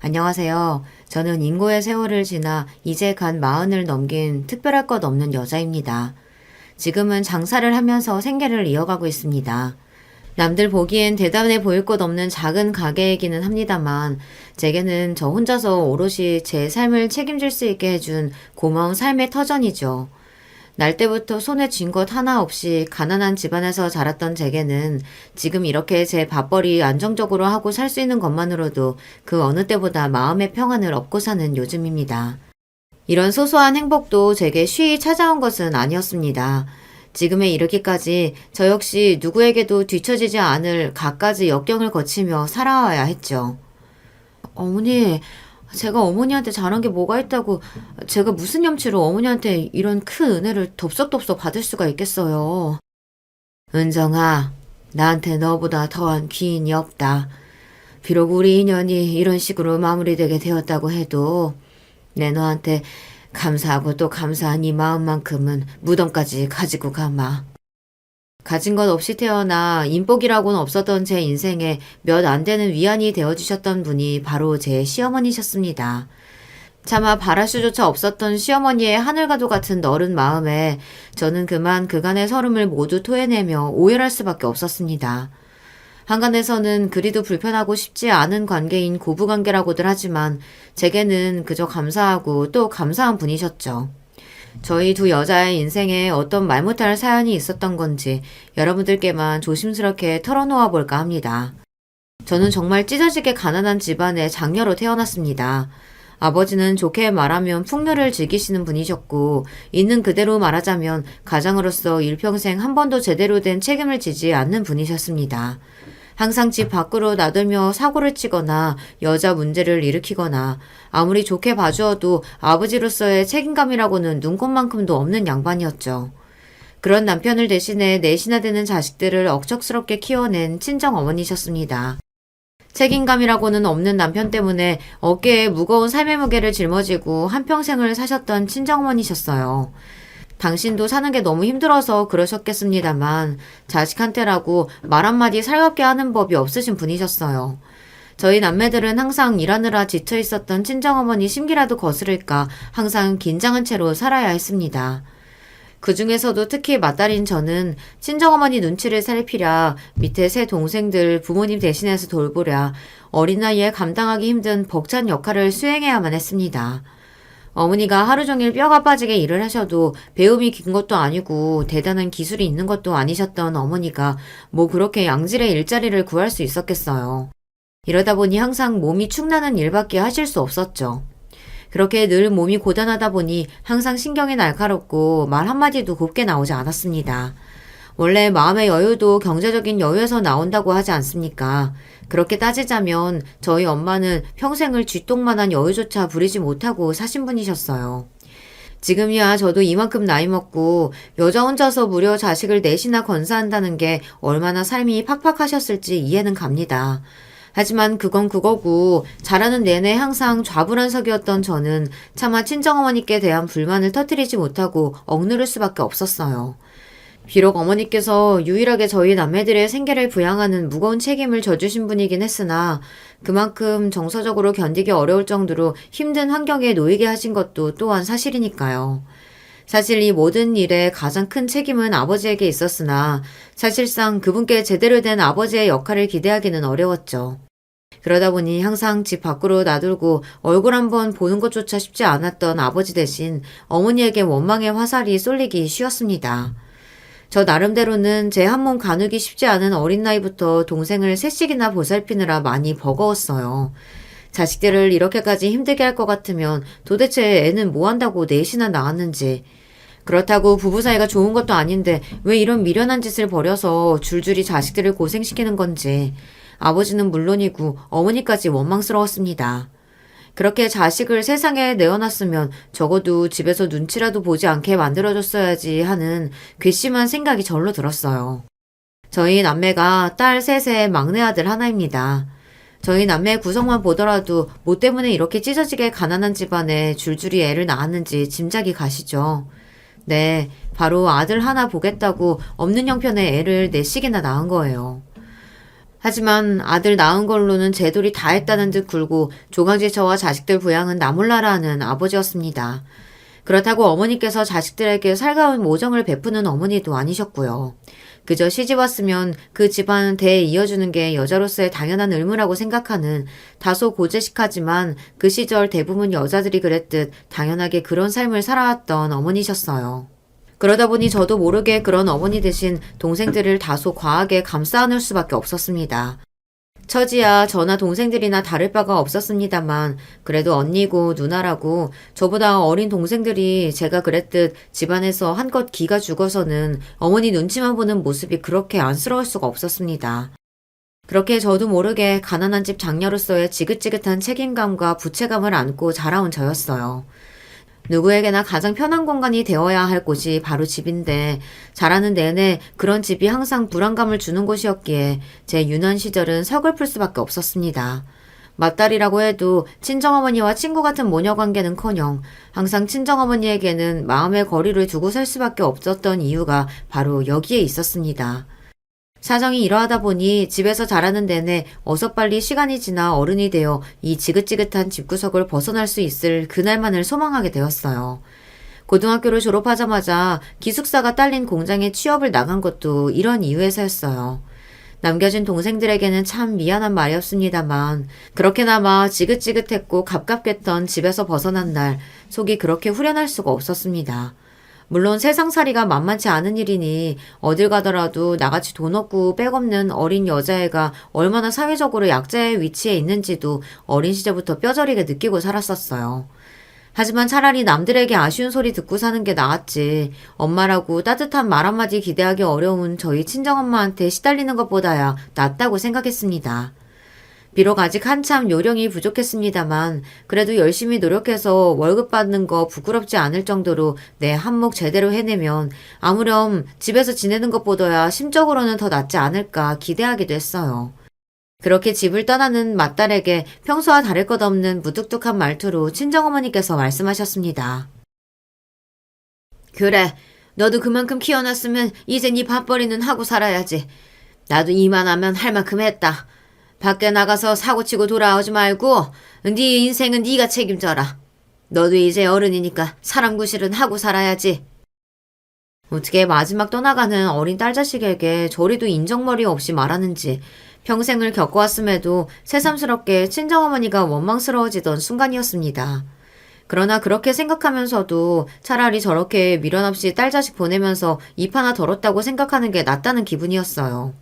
안녕하세요. 저는 인고의 세월을 지나 이제 간 40을 넘긴 특별할 것 없는 여자입니다. 지금은 장사를 하면서 생계를 이어가고 있습니다. 남들 보기엔 대단해 보일 것 없는 작은 가게이기는 합니다만 제게는 저 혼자서 오롯이 제 삶을 책임질 수 있게 해준 고마운 삶의 터전이죠. 날 때부터 손에 쥔 것 하나 없이 가난한 집안에서 자랐던 제게는 지금 이렇게 제 밥벌이 안정적으로 하고 살 수 있는 것만으로도 그 어느 때보다 마음의 평안을 얻고 사는 요즘입니다. 이런 소소한 행복도 제게 쉬이 찾아온 것은 아니었습니다. 지금에 이르기까지 저 역시 누구에게도 뒤처지지 않을 갖가지 역경을 거치며 살아와야 했죠. 어머니, 제가 어머니한테 잘한 게 뭐가 있다고 제가 무슨 염치로 어머니한테 이런 큰 은혜를 덥석덥석 받을 수가 있겠어요. 은정아, 나한테 너보다 더한 귀인이 없다. 비록 우리 인연이 이런 식으로 마무리되게 되었다고 해도 내 너한테 감사하고 또 감사한 이 마음만큼은 무덤까지 가지고 가마. 가진 것 없이 태어나 인복이라고는 없었던 제 인생에 몇 안 되는 위안이 되어주셨던 분이 바로 제 시어머니셨습니다. 차마 바랄 수조차 없었던 시어머니의 하늘과도 같은 너른 마음에 저는 그만 그간의 서름을 모두 토해내며 오열할 수밖에 없었습니다. 한간에서는 그리도 불편하고 쉽지 않은 관계인 고부관계라고들 하지만 제게는 그저 감사하고 또 감사한 분이셨죠. 저희 두 여자의 인생에 어떤 말 못할 사연이 있었던 건지 여러분들께만 조심스럽게 털어놓아 볼까 합니다. 저는 정말 찢어지게 가난한 집안의 장녀로 태어났습니다. 아버지는 좋게 말하면 풍류를 즐기시는 분이셨고 있는 그대로 말하자면 가장으로서 일평생 한 번도 제대로 된 책임을 지지 않는 분이셨습니다. 항상 집 밖으로 나들며 사고를 치거나 여자 문제를 일으키거나 아무리 좋게 봐주어도 아버지로서의 책임감이라고는 눈꼽만큼도 없는 양반이었죠. 그런 남편을 대신해 넷이나 되는 자식들을 억척스럽게 키워낸 친정어머니셨습니다. 책임감이라고는 없는 남편 때문에 어깨에 무거운 삶의 무게를 짊어지고 한평생을 사셨던 친정어머니셨어요. 당신도 사는 게 너무 힘들어서 그러셨겠습니다만 자식한테라고 말 한마디 살갑게 하는 법이 없으신 분이셨어요. 저희 남매들은 항상 일하느라 지쳐 있었던 친정어머니 심기라도 거스를까 항상 긴장한 채로 살아야 했습니다. 그 중에서도 특히 맏딸인 저는 친정어머니 눈치를 살피랴, 밑에 세 동생들 부모님 대신해서 돌보랴, 어린 나이에 감당하기 힘든 벅찬 역할을 수행해야만 했습니다. 어머니가 하루 종일 뼈가 빠지게 일을 하셔도 배움이 긴 것도 아니고 대단한 기술이 있는 것도 아니셨던 어머니가 뭐 그렇게 양질의 일자리를 구할 수 있었겠어요. 이러다 보니 항상 몸이 축나는 일밖에 하실 수 없었죠. 그렇게 늘 몸이 고단하다 보니 항상 신경이 날카롭고 말 한마디도 곱게 나오지 않았습니다. 원래 마음의 여유도 경제적인 여유에서 나온다고 하지 않습니까? 그렇게 따지자면 저희 엄마는 평생을 쥐똥만한 여유조차 부리지 못하고 사신 분이셨어요. 지금이야 저도 이만큼 나이 먹고 여자 혼자서 무려 자식을 넷이나 건사한다는 게 얼마나 삶이 팍팍하셨을지 이해는 갑니다. 하지만 그건 그거고 자라는 내내 항상 좌불안석이었던 저는 차마 친정어머니께 대한 불만을 터뜨리지 못하고 억누를 수밖에 없었어요. 비록 어머니께서 유일하게 저희 남매들의 생계를 부양하는 무거운 책임을 져주신 분이긴 했으나 그만큼 정서적으로 견디기 어려울 정도로 힘든 환경에 놓이게 하신 것도 또한 사실이니까요. 사실 이 모든 일에 가장 큰 책임은 아버지에게 있었으나 사실상 그분께 제대로 된 아버지의 역할을 기대하기는 어려웠죠. 그러다 보니 항상 집 밖으로 나들고 얼굴 한번 보는 것조차 쉽지 않았던 아버지 대신 어머니에게 원망의 화살이 쏠리기 쉬웠습니다. 저 나름대로는 제 한 몸 가누기 쉽지 않은 어린 나이부터 동생을 셋씩이나 보살피느라 많이 버거웠어요. 자식들을 이렇게까지 힘들게 할 것 같으면 도대체 애는 뭐 한다고 넷이나 낳았는지. 그렇다고 부부 사이가 좋은 것도 아닌데 왜 이런 미련한 짓을 벌여서 줄줄이 자식들을 고생시키는 건지. 아버지는 물론이고 어머니까지 원망스러웠습니다. 그렇게 자식을 세상에 내어놨으면 적어도 집에서 눈치라도 보지 않게 만들어줬어야지 하는 괘씸한 생각이 절로 들었어요. 저희 남매가 딸 셋의 막내 아들 하나입니다. 저희 남매 구성만 보더라도 뭐 때문에 이렇게 찢어지게 가난한 집안에 줄줄이 애를 낳았는지 짐작이 가시죠. 네, 바로 아들 하나 보겠다고 없는 형편의 애를 넷씩이나 낳은 거예요. 하지만 아들 낳은 걸로는 제 돌이 다 했다는 듯 굴고 조강지 저와 자식들 부양은 나 몰라라 하는 아버지였습니다. 그렇다고 어머니께서 자식들에게 살가운 모정을 베푸는 어머니도 아니셨고요. 그저 시집 왔으면 그 집안 대에 이어주는 게 여자로서의 당연한 의무라고 생각하는 다소 고제식하지만 그 시절 대부분 여자들이 그랬듯 당연하게 그런 삶을 살아왔던 어머니셨어요. 그러다 보니 저도 모르게 그런 어머니 대신 동생들을 다소 과하게 감싸 안을 수밖에 없었습니다. 처지야 저나 동생들이나 다를 바가 없었습니다만 그래도 언니고 누나라고 저보다 어린 동생들이 제가 그랬듯 집안에서 한껏 기가 죽어서는 어머니 눈치만 보는 모습이 그렇게 안쓰러울 수가 없었습니다. 그렇게 저도 모르게 가난한 집 장녀로서의 지긋지긋한 책임감과 부채감을 안고 자라온 저였어요. 누구에게나 가장 편한 공간이 되어야 할 곳이 바로 집인데 자라는 내내 그런 집이 항상 불안감을 주는 곳이었기에 제 유년 시절은 서글플 수밖에 없었습니다. 맏딸이라고 해도 친정어머니와 친구 같은 모녀 관계는커녕 항상 친정어머니에게는 마음의 거리를 두고 살 수밖에 없었던 이유가 바로 여기에 있었습니다. 사정이 이러하다 보니 집에서 자라는 내내 어서 빨리 시간이 지나 어른이 되어 이 지긋지긋한 집구석을 벗어날 수 있을 그날만을 소망하게 되었어요. 고등학교를 졸업하자마자 기숙사가 딸린 공장에 취업을 나간 것도 이런 이유에서였어요. 남겨진 동생들에게는 참 미안한 말이었습니다만 그렇게나마 지긋지긋했고 갑갑했던 집에서 벗어난 날 속이 그렇게 후련할 수가 없었습니다. 물론 세상살이가 만만치 않은 일이니 어딜 가더라도 나같이 돈 없고 백 없는 어린 여자애가 얼마나 사회적으로 약자의 위치에 있는지도 어린 시절부터 뼈저리게 느끼고 살았었어요. 하지만 차라리 남들에게 아쉬운 소리 듣고 사는 게 나았지 엄마라고 따뜻한 말 한마디 기대하기 어려운 저희 친정엄마한테 시달리는 것보다야 낫다고 생각했습니다. 비록 아직 한참 요령이 부족했습니다만 그래도 열심히 노력해서 월급 받는 거 부끄럽지 않을 정도로 내 한몫 제대로 해내면 아무렴 집에서 지내는 것보다야 심적으로는 더 낫지 않을까 기대하기도 했어요. 그렇게 집을 떠나는 맏딸에게 평소와 다를 것 없는 무뚝뚝한 말투로 친정어머니께서 말씀하셨습니다. 그래, 너도 그만큼 키워놨으면 이제 네 밥벌이는 하고 살아야지. 나도 이만하면 할 만큼 했다. 밖에 나가서 사고치고 돌아오지 말고 네 인생은 네가 책임져라. 너도 이제 어른이니까 사람 구실은 하고 살아야지. 어떻게 마지막 떠나가는 어린 딸자식에게 저리도 인정머리 없이 말하는지 평생을 겪어왔음에도 새삼스럽게 친정어머니가 원망스러워지던 순간이었습니다. 그러나 그렇게 생각하면서도 차라리 저렇게 미련 없이 딸자식 보내면서 입 하나 덜었다고 생각하는 게 낫다는 기분이었어요.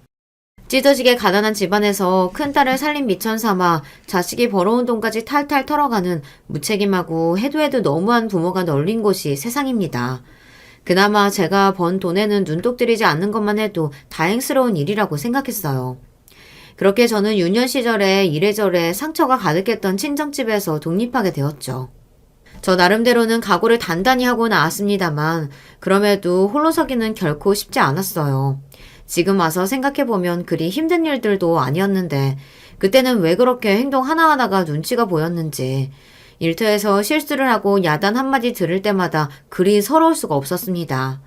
찢어지게 가난한 집안에서 큰딸을 살림 미천 삼아 자식이 벌어온 돈까지 탈탈 털어가는 무책임하고 해도 너무한 부모가 널린 곳이 세상입니다. 그나마 제가 번 돈에는 눈독 들이지 않는 것만 해도 다행스러운 일이라고 생각했어요. 그렇게 저는 유년 시절에 이래저래 상처가 가득했던 친정집에서 독립하게 되었죠. 저 나름대로는 각오를 단단히 하고 나왔습니다만 그럼에도 홀로 서기는 결코 쉽지 않았어요. 지금 와서 생각해보면 그리 힘든 일들도 아니었는데 그때는 왜 그렇게 행동 하나하나가 눈치가 보였는지 일터에서 실수를 하고 야단 한마디 들을 때마다 그리 서러울 수가 없었습니다.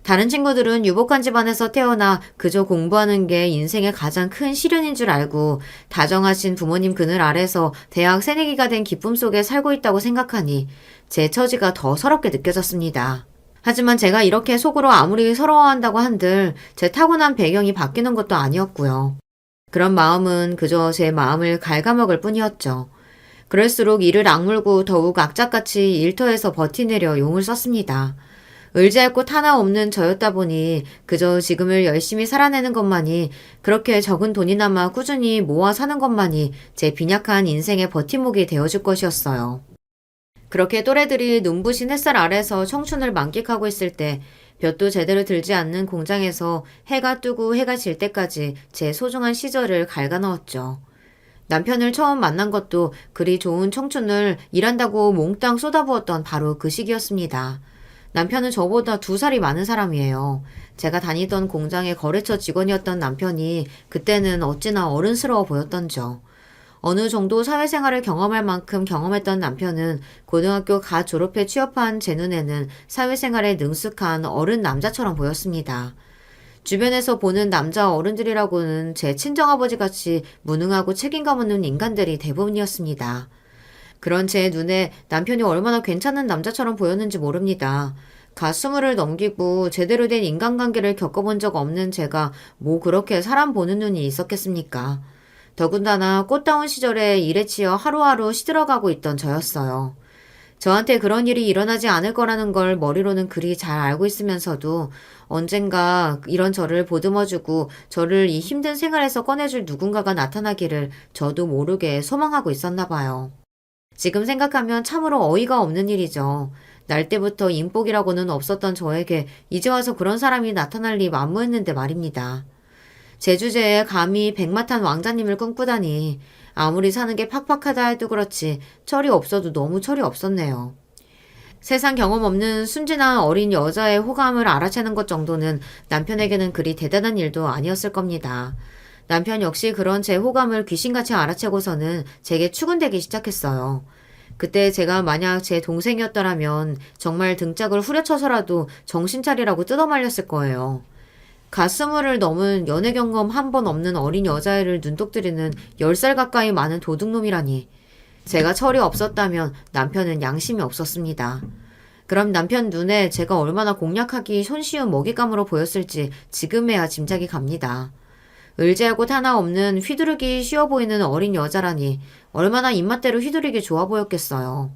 다른 친구들은 유복한 집안에서 태어나 그저 공부하는 게 인생의 가장 큰 시련인 줄 알고 다정하신 부모님 그늘 아래서 대학 새내기가 된 기쁨 속에 살고 있다고 생각하니 제 처지가 더 서럽게 느껴졌습니다. 하지만 제가 이렇게 속으로 아무리 서러워한다고 한들 제 타고난 배경이 바뀌는 것도 아니었고요. 그런 마음은 그저 제 마음을 갉아먹을 뿐이었죠. 그럴수록 이를 악물고 더욱 악착같이 일터에서 버티내려 용을 썼습니다. 의지할 곳 하나 없는 저였다 보니 그저 지금을 열심히 살아내는 것만이 그렇게 적은 돈이나마 꾸준히 모아 사는 것만이 제 빈약한 인생의 버팀목이 되어줄 것이었어요. 그렇게 또래들이 눈부신 햇살 아래서 청춘을 만끽하고 있을 때 볕도 제대로 들지 않는 공장에서 해가 뜨고 해가 질 때까지 제 소중한 시절을 갉아넣었죠. 남편을 처음 만난 것도 그리 좋은 청춘을 일한다고 몽땅 쏟아부었던 바로 그 시기였습니다. 남편은 저보다 2살이 많은 사람이에요. 제가 다니던 공장의 거래처 직원이었던 남편이 그때는 어찌나 어른스러워 보였던죠. 어느 정도 사회생활을 경험할 만큼 경험했던 남편은 고등학교 갓 졸업해 취업한 제 눈에는 사회생활에 능숙한 어른 남자처럼 보였습니다. 주변에서 보는 남자 어른들이라고는 제 친정아버지같이 무능하고 책임감 없는 인간들이 대부분이었습니다. 그런 제 눈에 남편이 얼마나 괜찮은 남자처럼 보였는지 모릅니다. 가 20을 넘기고 제대로 된 인간관계를 겪어본 적 없는 제가 뭐 그렇게 사람 보는 눈이 있었겠습니까? 더군다나 꽃다운 시절에 일에 치여 하루하루 시들어가고 있던 저였어요. 저한테 그런 일이 일어나지 않을 거라는 걸 머리로는 그리 잘 알고 있으면서도 언젠가 이런 저를 보듬어주고 저를 이 힘든 생활에서 꺼내줄 누군가가 나타나기를 저도 모르게 소망하고 있었나 봐요. 지금 생각하면 참으로 어이가 없는 일이죠. 날 때부터 인복이라고는 없었던 저에게 이제 와서 그런 사람이 나타날 리 만무했는데 말입니다. 제 주제에 감히 백마탄 왕자님을 꿈꾸다니 아무리 사는 게 팍팍하다 해도 그렇지 철이 없어도 너무 철이 없었네요. 세상 경험 없는 순진한 어린 여자의 호감을 알아채는 것 정도는 남편에게는 그리 대단한 일도 아니었을 겁니다. 남편 역시 그런 제 호감을 귀신같이 알아채고서는 제게 추근대기 시작했어요. 그때 제가 만약 제 동생이었더라면 정말 등짝을 후려쳐서라도 정신 차리라고 뜯어말렸을 거예요. 가 20을 넘은 연애 경험 한 번 없는 어린 여자애를 눈독 들이는 10살 가까이 많은 도둑놈이라니. 제가 철이 없었다면 남편은 양심이 없었습니다. 그럼 남편 눈에 제가 얼마나 공략하기 손쉬운 먹잇감으로 보였을지 지금에야 짐작이 갑니다. 의지할 곳 하나 없는 휘두르기 쉬워 보이는 어린 여자라니 얼마나 입맛대로 휘두르기 좋아 보였겠어요.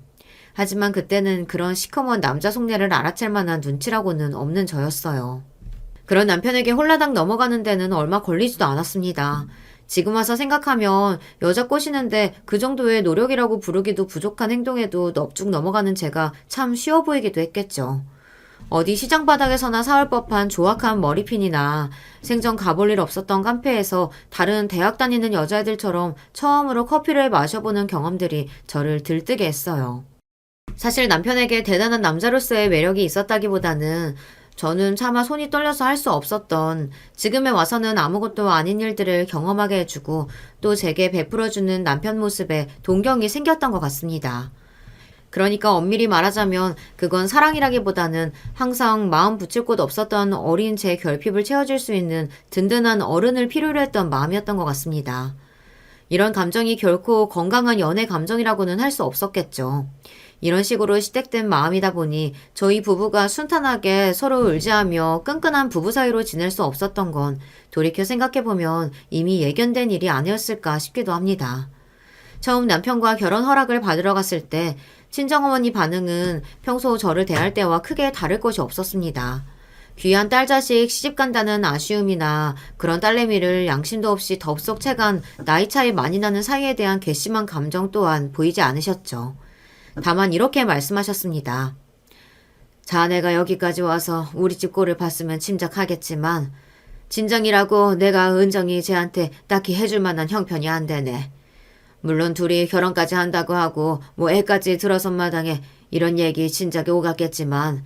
하지만 그때는 그런 시커먼 남자 속내를 알아챌 만한 눈치라고는 없는 저였어요. 그런 남편에게 홀라당 넘어가는 데는 얼마 걸리지도 않았습니다. 지금 와서 생각하면 여자 꼬시는데 그 정도의 노력이라고 부르기도 부족한 행동에도 넙죽 넘어가는 제가 참 쉬워 보이기도 했겠죠. 어디 시장 바닥에서나 사올 법한 조악한 머리핀이나 생전 가볼 일 없었던 카페에서 다른 대학 다니는 여자애들처럼 처음으로 커피를 마셔보는 경험들이 저를 들뜨게 했어요. 사실 남편에게 대단한 남자로서의 매력이 있었다기보다는 저는 차마 손이 떨려서 할 수 없었던 지금에 와서는 아무것도 아닌 일들을 경험하게 해주고 또 제게 베풀어주는 남편 모습에 동경이 생겼던 것 같습니다. 그러니까 엄밀히 말하자면 그건 사랑이라기보다는 항상 마음 붙일 곳 없었던 어린 제 결핍을 채워줄 수 있는 든든한 어른을 필요로 했던 마음이었던 것 같습니다. 이런 감정이 결코 건강한 연애 감정이라고는 할 수 없었겠죠. 이런 식으로 시댁된 마음이다 보니 저희 부부가 순탄하게 서로 의지하며 끈끈한 부부 사이로 지낼 수 없었던 건 돌이켜 생각해보면 이미 예견된 일이 아니었을까 싶기도 합니다. 처음 남편과 결혼 허락을 받으러 갔을 때 친정어머니 반응은 평소 저를 대할 때와 크게 다를 것이 없었습니다. 귀한 딸 자식 시집 간다는 아쉬움이나 그런 딸내미를 양심도 없이 덥석 채간 나이 차이 많이 나는 사이에 대한 괘씸한 감정 또한 보이지 않으셨죠. 다만 이렇게 말씀하셨습니다. 자네가 여기까지 와서 우리 집 꼴을 봤으면 짐작하겠지만 진정이라고 내가 은정이 쟤한테 딱히 해줄 만한 형편이 안 되네. 물론 둘이 결혼까지 한다고 하고 뭐 애까지 들어선 마당에 이런 얘기 진작에 오갔겠지만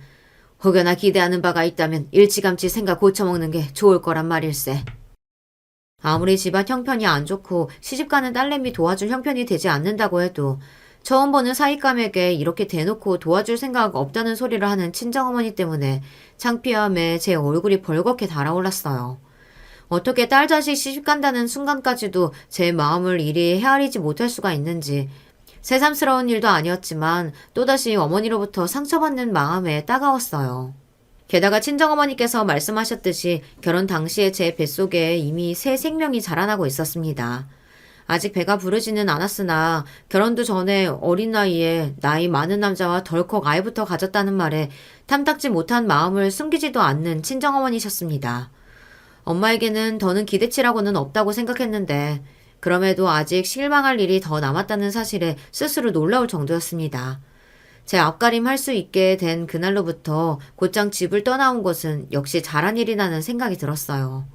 혹여나 기대하는 바가 있다면 일찌감치 생각 고쳐먹는 게 좋을 거란 말일세. 아무리 집안 형편이 안 좋고 시집가는 딸내미 도와줄 형편이 되지 않는다고 해도 처음 보는 사윗감에게 이렇게 대놓고 도와줄 생각 없다는 소리를 하는 친정어머니 때문에 창피함에 제 얼굴이 벌겋게 달아올랐어요. 어떻게 딸 자식 시집간다는 순간까지도 제 마음을 이리 헤아리지 못할 수가 있는지 새삼스러운 일도 아니었지만 또다시 어머니로부터 상처받는 마음에 따가웠어요. 게다가 친정어머니께서 말씀하셨듯이 결혼 당시에 제 뱃속에 이미 새 생명이 자라나고 있었습니다. 아직 배가 부르지는 않았으나 결혼도 전에 어린 나이에 나이 많은 남자와 덜컥 아이부터 가졌다는 말에 탐탁지 못한 마음을 숨기지도 않는 친정어머니셨습니다. 엄마에게는 더는 기대치라고는 없다고 생각했는데 그럼에도 아직 실망할 일이 더 남았다는 사실에 스스로 놀라울 정도였습니다. 제 앞가림 할 수 있게 된 그날로부터 곧장 집을 떠나온 것은 역시 잘한 일이라는 생각이 들었어요.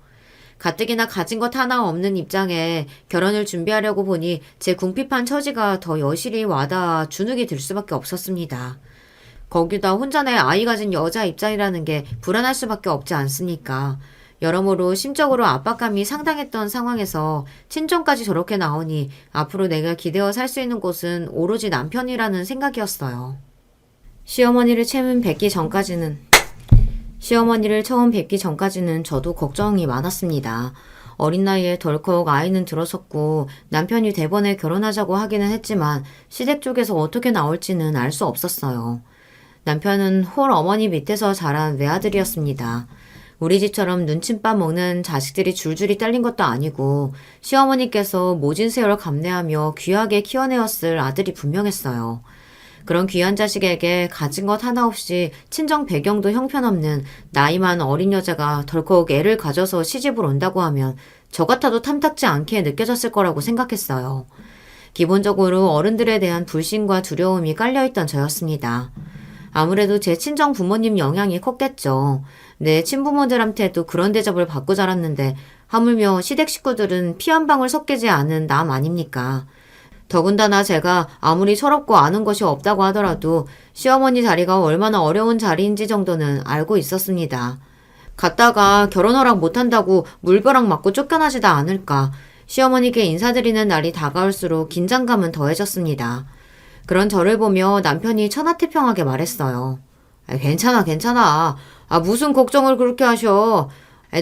가뜩이나 가진 것 하나 없는 입장에 결혼을 준비하려고 보니 제 궁핍한 처지가 더 여실히 와닿아 주눅이 들 수밖에 없었습니다. 거기다 혼자 내 아이 가진 여자 입장이라는 게 불안할 수밖에 없지 않습니까? 여러모로 심적으로 압박감이 상당했던 상황에서 친정까지 저렇게 나오니 앞으로 내가 기대어 살 수 있는 곳은 오로지 남편이라는 생각이었어요. 시어머니를 채문 뵙기 전까지는 시어머니를 처음 뵙기 전까지는 저도 걱정이 많았습니다. 어린 나이에 덜컥 아이는 들어섰고 남편이 대번에 결혼하자고 하기는 했지만 시댁 쪽에서 어떻게 나올지는 알 수 없었어요. 남편은 홀 어머니 밑에서 자란 외아들이었습니다. 우리 집처럼 눈칫밥 먹는 자식들이 줄줄이 딸린 것도 아니고 시어머니께서 모진 세월 감내하며 귀하게 키워내었을 아들이 분명했어요. 그런 귀한 자식에게 가진 것 하나 없이 친정 배경도 형편없는 나이만 어린 여자가 덜컥 애를 가져서 시집을 온다고 하면 저 같아도 탐탁지 않게 느껴졌을 거라고 생각했어요. 기본적으로 어른들에 대한 불신과 두려움이 깔려있던 저였습니다. 아무래도 제 친정 부모님 영향이 컸겠죠. 내 친부모들한테도 그런 대접을 받고 자랐는데 하물며 시댁 식구들은 피 한 방울 섞이지 않은 남 아닙니까? 더군다나 제가 아무리 철없고 아는 것이 없다고 하더라도 시어머니 자리가 얼마나 어려운 자리인지 정도는 알고 있었습니다. 갔다가 결혼 허락 못한다고 물벼락 맞고 쫓겨나지도 않을까. 시어머니께 인사드리는 날이 다가올수록 긴장감은 더해졌습니다. 그런 저를 보며 남편이 천하태평하게 말했어요. 괜찮아, 괜찮아. 무슨 걱정을 그렇게 하셔.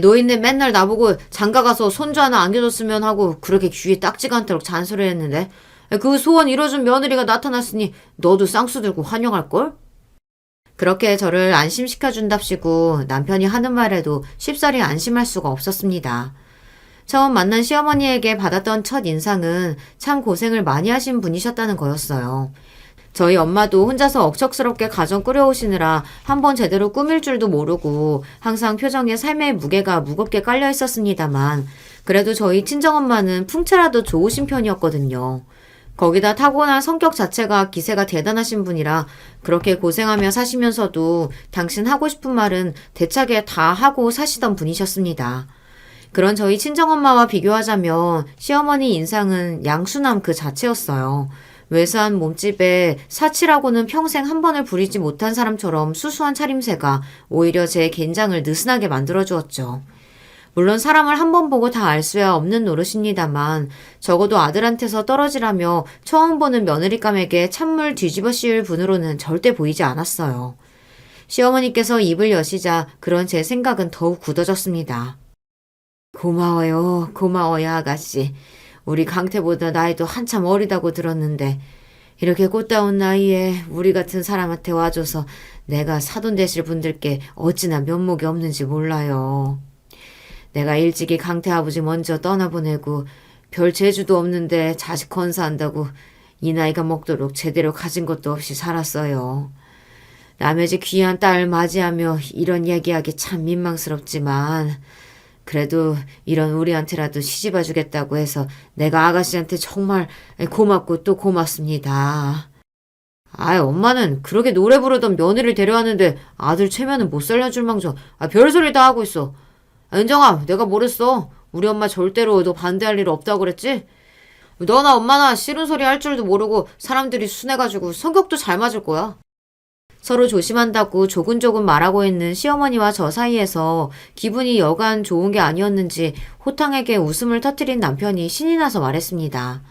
노인네 맨날 나보고 장가가서 손주 하나 안겨줬으면 하고 그렇게 귀에 딱지가 않도록 잔소리를 했는데 그 소원 이뤄준 며느리가 나타났으니 너도 쌍수 들고 환영할걸? 그렇게 저를 안심시켜준답시고 남편이 하는 말에도 쉽사리 안심할 수가 없었습니다. 처음 만난 시어머니에게 받았던 첫 인상은 참 고생을 많이 하신 분이셨다는 거였어요. 저희 엄마도 혼자서 억척스럽게 가정 꾸려오시느라 한번 제대로 꾸밀 줄도 모르고 항상 표정에 삶의 무게가 무겁게 깔려 있었습니다만 그래도 저희 친정엄마는 풍채라도 좋으신 편이었거든요. 거기다 타고난 성격 자체가 기세가 대단하신 분이라 그렇게 고생하며 사시면서도 당신 하고 싶은 말은 대차게 다 하고 사시던 분이셨습니다. 그런 저희 친정엄마와 비교하자면 시어머니 인상은 양수남 그 자체였어요. 외수한 몸집에 사치라고는 평생 한 번을 부리지 못한 사람처럼 수수한 차림새가 오히려 제 긴장을 느슨하게 만들어주었죠. 물론 사람을 한 번 보고 다 알 수야 없는 노릇입니다만 적어도 아들한테서 떨어지라며 처음 보는 며느리감에게 찬물 뒤집어 씌울 분으로는 절대 보이지 않았어요. 시어머니께서 입을 여시자 그런 제 생각은 더욱 굳어졌습니다. 고마워요, 고마워요 아가씨. 우리 강태보다 나이도 한참 어리다고 들었는데 이렇게 꽃다운 나이에 우리 같은 사람한테 와줘서 내가 사돈 되실 분들께 어찌나 면목이 없는지 몰라요. 내가 일찍이 강태 아버지 먼저 떠나보내고 별 재주도 없는데 자식 건사한다고 이 나이가 먹도록 제대로 가진 것도 없이 살았어요. 남의 집 귀한 딸 맞이하며 이런 얘기하기 참 민망스럽지만 그래도 이런 우리한테라도 시집와 주겠다고 해서 내가 아가씨한테 정말 고맙고 또 고맙습니다. 엄마는 그렇게 노래 부르던 며느리를 데려왔는데 아들 체면은 못 살려줄 망정 별소리 다 하고 있어. 은정아, 내가 뭐랬어? 우리 엄마 절대로 너 반대할 일 없다고 그랬지? 너나 엄마나 싫은 소리 할 줄도 모르고 사람들이 순해가지고 성격도 잘 맞을 거야. 서로 조심한다고 조근조근 말하고 있는 시어머니와 저 사이에서 기분이 여간 좋은 게 아니었는지 호탕하게 웃음을 터뜨린 남편이 신이 나서 말했습니다.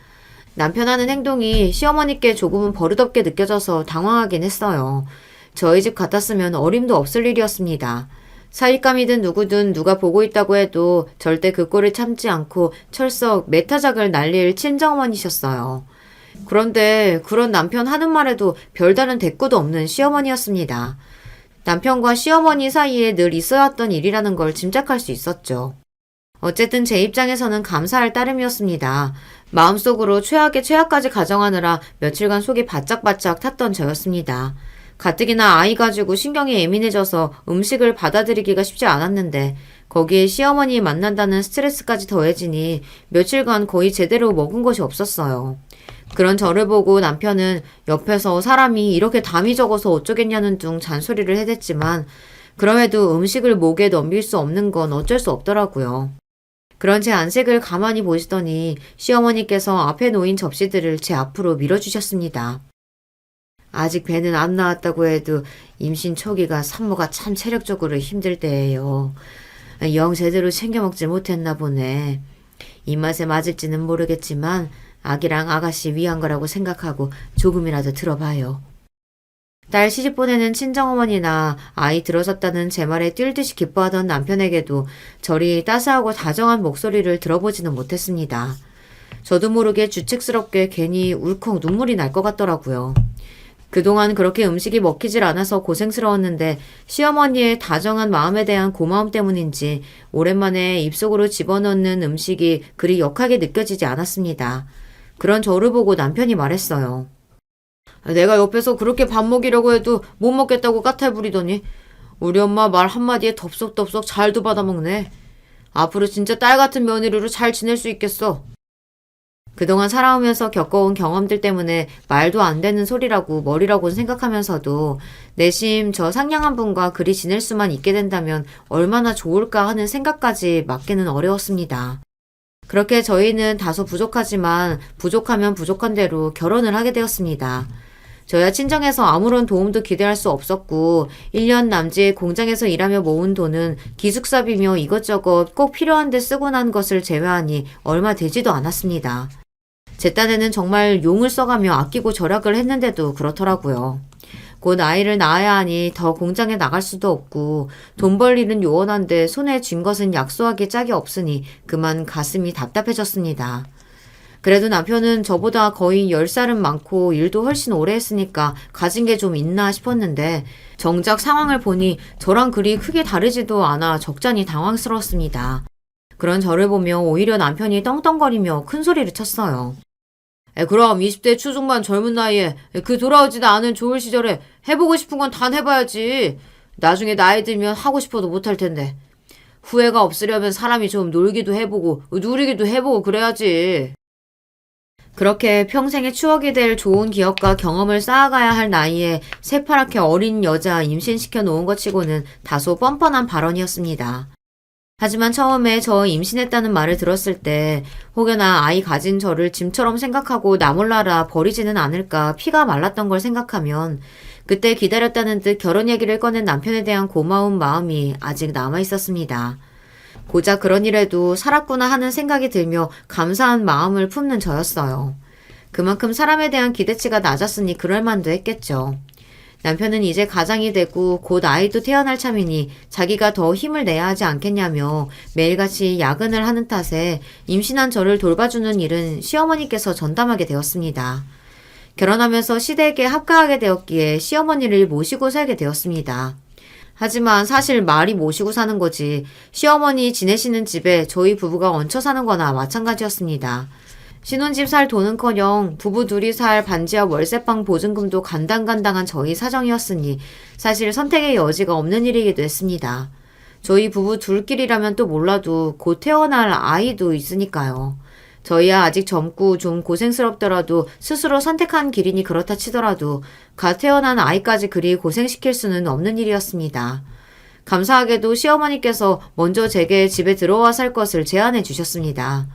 남편 하는 행동이 시어머니께 조금은 버릇없게 느껴져서 당황하긴 했어요. 저희 집 같았으면 어림도 없을 일이었습니다. 사윗감이든 누구든 누가 보고 있다고 해도 절대 그 꼴을 참지 않고 철썩 메타작을 날릴 친정어머니셨어요. 그런데 그런 남편 하는 말에도 별다른 대꾸도 없는 시어머니였습니다. 남편과 시어머니 사이에 늘 있어왔던 일이라는 걸 짐작할 수 있었죠. 어쨌든 제 입장에서는 감사할 따름이었습니다. 마음속으로 최악의 최악까지 가정하느라 며칠간 속이 바짝바짝 탔던 저였습니다. 가뜩이나 아이 가지고 신경이 예민해져서 음식을 받아들이기가 쉽지 않았는데 거기에 시어머니 만난다는 스트레스까지 더해지니 며칠간 거의 제대로 먹은 것이 없었어요. 그런 저를 보고 남편은 옆에서 사람이 이렇게 담이 적어서 어쩌겠냐는 둥 잔소리를 해댔지만 그럼에도 음식을 목에 넘길 수 없는 건 어쩔 수 없더라고요. 그런 제 안색을 가만히 보시더니 시어머니께서 앞에 놓인 접시들을 제 앞으로 밀어주셨습니다. 아직 배는 안 나왔다고 해도 임신 초기가 산모가 참 체력적으로 힘들 때예요. 영 제대로 챙겨 먹지 못했나 보네. 입맛에 맞을지는 모르겠지만 아기랑 아가씨 위한 거라고 생각하고 조금이라도 들어봐요. 딸 시집 보내는 친정어머니나 아이 들어섰다는 제 말에 뛸 듯이 기뻐하던 남편에게도 저리 따스하고 다정한 목소리를 들어보지는 못했습니다. 저도 모르게 주책스럽게 괜히 울컥 눈물이 날 것 같더라고요. 그동안 그렇게 음식이 먹히질 않아서 고생스러웠는데 시어머니의 다정한 마음에 대한 고마움 때문인지 오랜만에 입속으로 집어넣는 음식이 그리 역하게 느껴지지 않았습니다. 그런 저를 보고 남편이 말했어요. 내가 옆에서 그렇게 밥 먹이려고 해도 못 먹겠다고 까탈 부리더니 우리 엄마 말 한마디에 덥석덥석 잘도 받아먹네. 앞으로 진짜 딸 같은 며느리로 잘 지낼 수 있겠어. 그동안 살아오면서 겪어온 경험들 때문에 말도 안 되는 소리라고 머리라고는 생각하면서도 내심 저 상냥한 분과 그리 지낼 수만 있게 된다면 얼마나 좋을까 하는 생각까지 막기는 어려웠습니다. 그렇게 저희는 다소 부족하지만 부족하면 부족한 대로 결혼을 하게 되었습니다. 저야 친정에서 아무런 도움도 기대할 수 없었고 1년 남짓 공장에서 일하며 모은 돈은 기숙사비며 이것저것 꼭 필요한 데 쓰고 난 것을 제외하니 얼마 되지도 않았습니다. 제 딴에는 정말 용을 써가며 아끼고 절약을 했는데도 그렇더라고요. 곧 아이를 낳아야 하니 더 공장에 나갈 수도 없고 돈 벌 일은 요원한데 손에 쥔 것은 약소하기 짝이 없으니 그만 가슴이 답답해졌습니다. 그래도 남편은 저보다 거의 10살은 많고 일도 훨씬 오래 했으니까 가진 게 좀 있나 싶었는데 정작 상황을 보니 저랑 그리 크게 다르지도 않아 적잖이 당황스러웠습니다. 그런 저를 보며 오히려 남편이 떵떵거리며 큰 소리를 쳤어요. 그럼 20대 초중반 젊은 나이에 그 돌아오지도 않은 좋을 시절에 해보고 싶은 건 다 해봐야지. 나중에 나이 들면 하고 싶어도 못할 텐데. 후회가 없으려면 사람이 좀 놀기도 해보고 누리기도 해보고 그래야지. 그렇게 평생의 추억이 될 좋은 기억과 경험을 쌓아가야 할 나이에 새파랗게 어린 여자 임신시켜 놓은 것 치고는 다소 뻔뻔한 발언이었습니다. 하지만 처음에 저 임신했다는 말을 들었을 때 혹여나 아이 가진 저를 짐처럼 생각하고 나 몰라라 버리지는 않을까 피가 말랐던 걸 생각하면 그때 기다렸다는 듯 결혼 얘기를 꺼낸 남편에 대한 고마운 마음이 아직 남아 있었습니다. 고작 그런 일에도 살았구나 하는 생각이 들며 감사한 마음을 품는 저였어요. 그만큼 사람에 대한 기대치가 낮았으니 그럴 만도 했겠죠. 남편은 이제 가장이 되고 곧 아이도 태어날 참이니 자기가 더 힘을 내야 하지 않겠냐며 매일같이 야근을 하는 탓에 임신한 저를 돌봐주는 일은 시어머니께서 전담하게 되었습니다. 결혼하면서 시댁에 합가하게 되었기에 시어머니를 모시고 살게 되었습니다. 하지만 사실 말이 모시고 사는 거지 시어머니 지내시는 집에 저희 부부가 얹혀 사는 거나 마찬가지였습니다. 신혼집 살 돈은커녕 부부 둘이 살 반지하 월세방 보증금도 간당간당한 저희 사정이었으니 사실 선택의 여지가 없는 일이기도 했습니다. 저희 부부 둘끼리라면 또 몰라도 곧 태어날 아이도 있으니까요. 저희야 아직 젊고 좀 고생스럽더라도 스스로 선택한 길이니 그렇다 치더라도 갓 태어난 아이까지 그리 고생시킬 수는 없는 일이었습니다. 감사하게도 시어머니께서 먼저 제게 집에 들어와 살 것을 제안해 주셨습니다.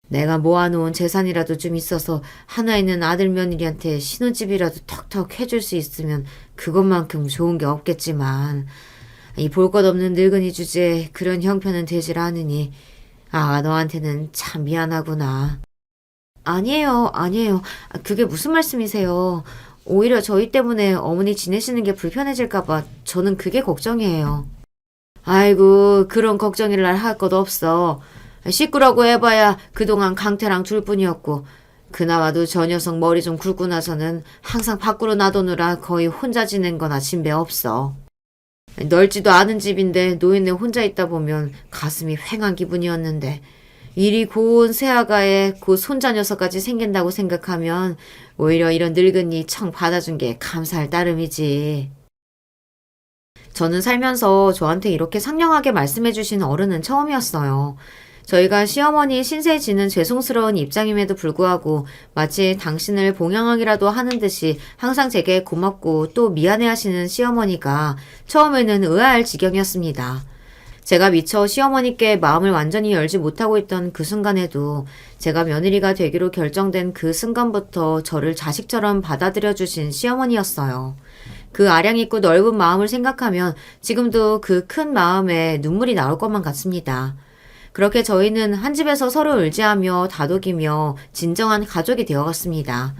내가 모아놓은 재산이라도 좀 있어서 하나 있는 아들 며느리한테 신혼집이라도 턱턱 해줄 수 있으면 그것만큼 좋은 게 없겠지만 이 볼 것 없는 늙은이 주제에 그런 형편은 되질 않으니 너한테는 참 미안하구나. 아니에요. 그게 무슨 말씀이세요. 오히려 저희 때문에 어머니 지내시는 게 불편해질까봐 저는 그게 걱정이에요. 아이고, 그런 걱정이랄 할 것 없어. 식구라고 해봐야 그동안 강태랑 둘뿐이었고 그나마도 저 녀석 머리 좀 굵고 나서는 항상 밖으로 놔두느라 거의 혼자 지낸 거나 진배 없어. 넓지도 않은 집인데 노인네 혼자 있다 보면 가슴이 휑한 기분이었는데 이리 고운 새아가에 그 손자 녀석까지 생긴다고 생각하면 오히려 이런 늙은이 청 받아준 게 감사할 따름이지. 저는 살면서 저한테 이렇게 상냥하게 말씀해주신 어른은 처음이었어요. 저희가 시어머니 신세 지는 죄송스러운 입장임에도 불구하고 마치 당신을 봉양하기라도 하는 듯이 항상 제게 고맙고 또 미안해하시는 시어머니가 처음에는 의아할 지경이었습니다. 제가 미처 시어머니께 마음을 완전히 열지 못하고 있던 그 순간에도 제가 며느리가 되기로 결정된 그 순간부터 저를 자식처럼 받아들여 주신 시어머니였어요. 그 아량 있고 넓은 마음을 생각하면 지금도 그 큰 마음에 눈물이 나올 것만 같습니다. 그렇게 저희는 한 집에서 서로 의지하며 다독이며 진정한 가족이 되어갔습니다.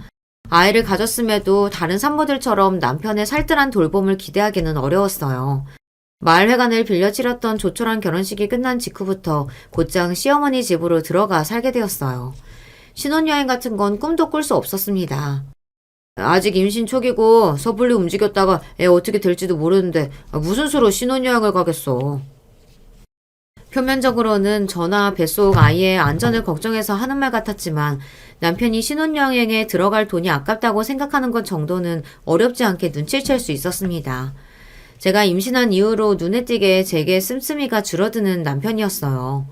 아이를 가졌음에도 다른 산모들처럼 남편의 살뜰한 돌봄을 기대하기는 어려웠어요. 마을회관을 빌려 치렀던 조촐한 결혼식이 끝난 직후부터 곧장 시어머니 집으로 들어가 살게 되었어요. 신혼여행 같은 건 꿈도 꿀 수 없었습니다. 아직 임신 초기고 섣불리 움직였다가 애 어떻게 될지도 모르는데 무슨 수로 신혼여행을 가겠어. 표면적으로는 저나 뱃속 아이의 안전을 걱정해서 하는 말 같았지만 남편이 신혼여행에 들어갈 돈이 아깝다고 생각하는 것 정도는 어렵지 않게 눈치챌 수 있었습니다. 제가 임신한 이후로 눈에 띄게 제게 씀씀이가 줄어드는 남편이었어요.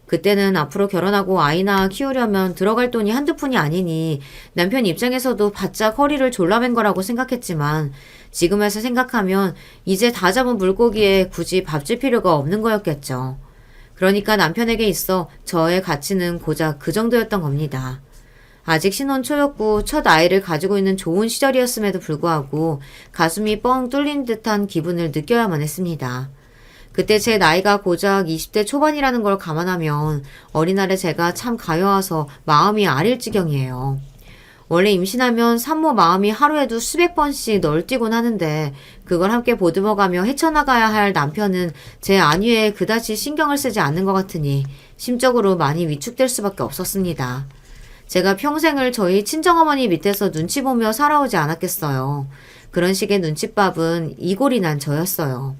그때는 앞으로 결혼하고 아이나 키우려면 들어갈 돈이 한두 푼이 아니니 남편 입장에서도 바짝 허리를 졸라맨 거라고 생각했지만 지금에서 생각하면 이제 다 잡은 물고기에 굳이 밥 줄 필요가 없는 거였겠죠. 그러니까 남편에게 있어 저의 가치는 고작 그 정도였던 겁니다. 아직 신혼 초였고 첫 아이를 가지고 있는 좋은 시절이었음에도 불구하고 가슴이 뻥 뚫린 듯한 기분을 느껴야만 했습니다. 그때 제 나이가 고작 20대 초반이라는 걸 감안하면 어린날에 제가 참 가여워서 마음이 아릴 지경이에요. 원래 임신하면 산모 마음이 하루에도 수백 번씩 널뛰곤 하는데 그걸 함께 보듬어가며 헤쳐나가야 할 남편은 제 안위에 그다지 신경을 쓰지 않는 것 같으니 심적으로 많이 위축될 수밖에 없었습니다. 제가 평생을 저희 친정어머니 밑에서 눈치 보며 살아오지 않았겠어요. 그런 식의 눈칫밥은 이골이 난 저였어요.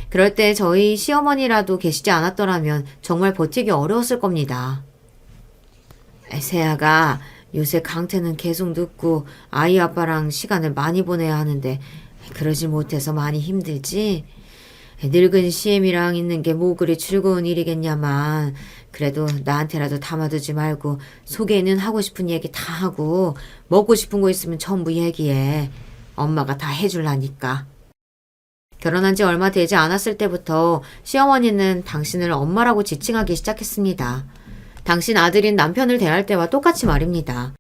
그럴 때 저희 시어머니라도 계시지 않았더라면 정말 버티기 어려웠을 겁니다. 세아가 요새 강태는 계속 늦고 아이 아빠랑 시간을 많이 보내야 하는데 그러지 못해서 많이 힘들지? 늙은 시엠이랑 있는 게 뭐 그리 즐거운 일이겠냐만 그래도 나한테라도 담아두지 말고 소개는 하고 싶은 얘기 다 하고 먹고 싶은 거 있으면 전부 얘기해. 엄마가 다 해줄라니까. 결혼한 지 얼마 되지 않았을 때부터 시어머니는 당신을 엄마라고 지칭하기 시작했습니다. 당신 아들인 남편을 대할 때와 똑같이 말입니다.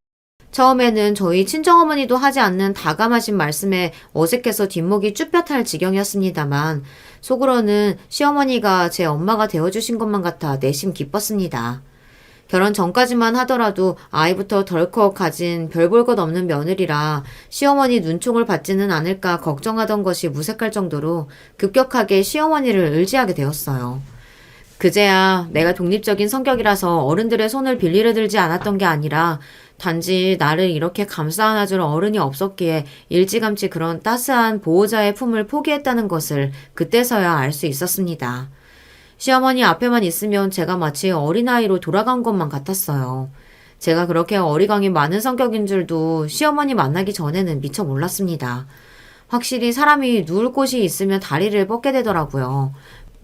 처음에는 저희 친정어머니도 하지 않는 다감하신 말씀에 어색해서 뒷목이 쭈뼛할 지경이었습니다만 속으로는 시어머니가 제 엄마가 되어주신 것만 같아 내심 기뻤습니다. 결혼 전까지만 하더라도 아이부터 덜컥 가진 별 볼 것 없는 며느리라 시어머니 눈총을 받지는 않을까 걱정하던 것이 무색할 정도로 급격하게 시어머니를 의지하게 되었어요. 그제야 내가 독립적인 성격이라서 어른들의 손을 빌리려 들지 않았던 게 아니라 단지 나를 이렇게 감싸 안아줄 어른이 없었기에 일찌감치 그런 따스한 보호자의 품을 포기했다는 것을 그때서야 알 수 있었습니다. 시어머니 앞에만 있으면 제가 마치 어린아이로 돌아간 것만 같았어요. 제가 그렇게 어리광이 많은 성격인 줄도 시어머니 만나기 전에는 미처 몰랐습니다. 확실히 사람이 누울 곳이 있으면 다리를 뻗게 되더라고요.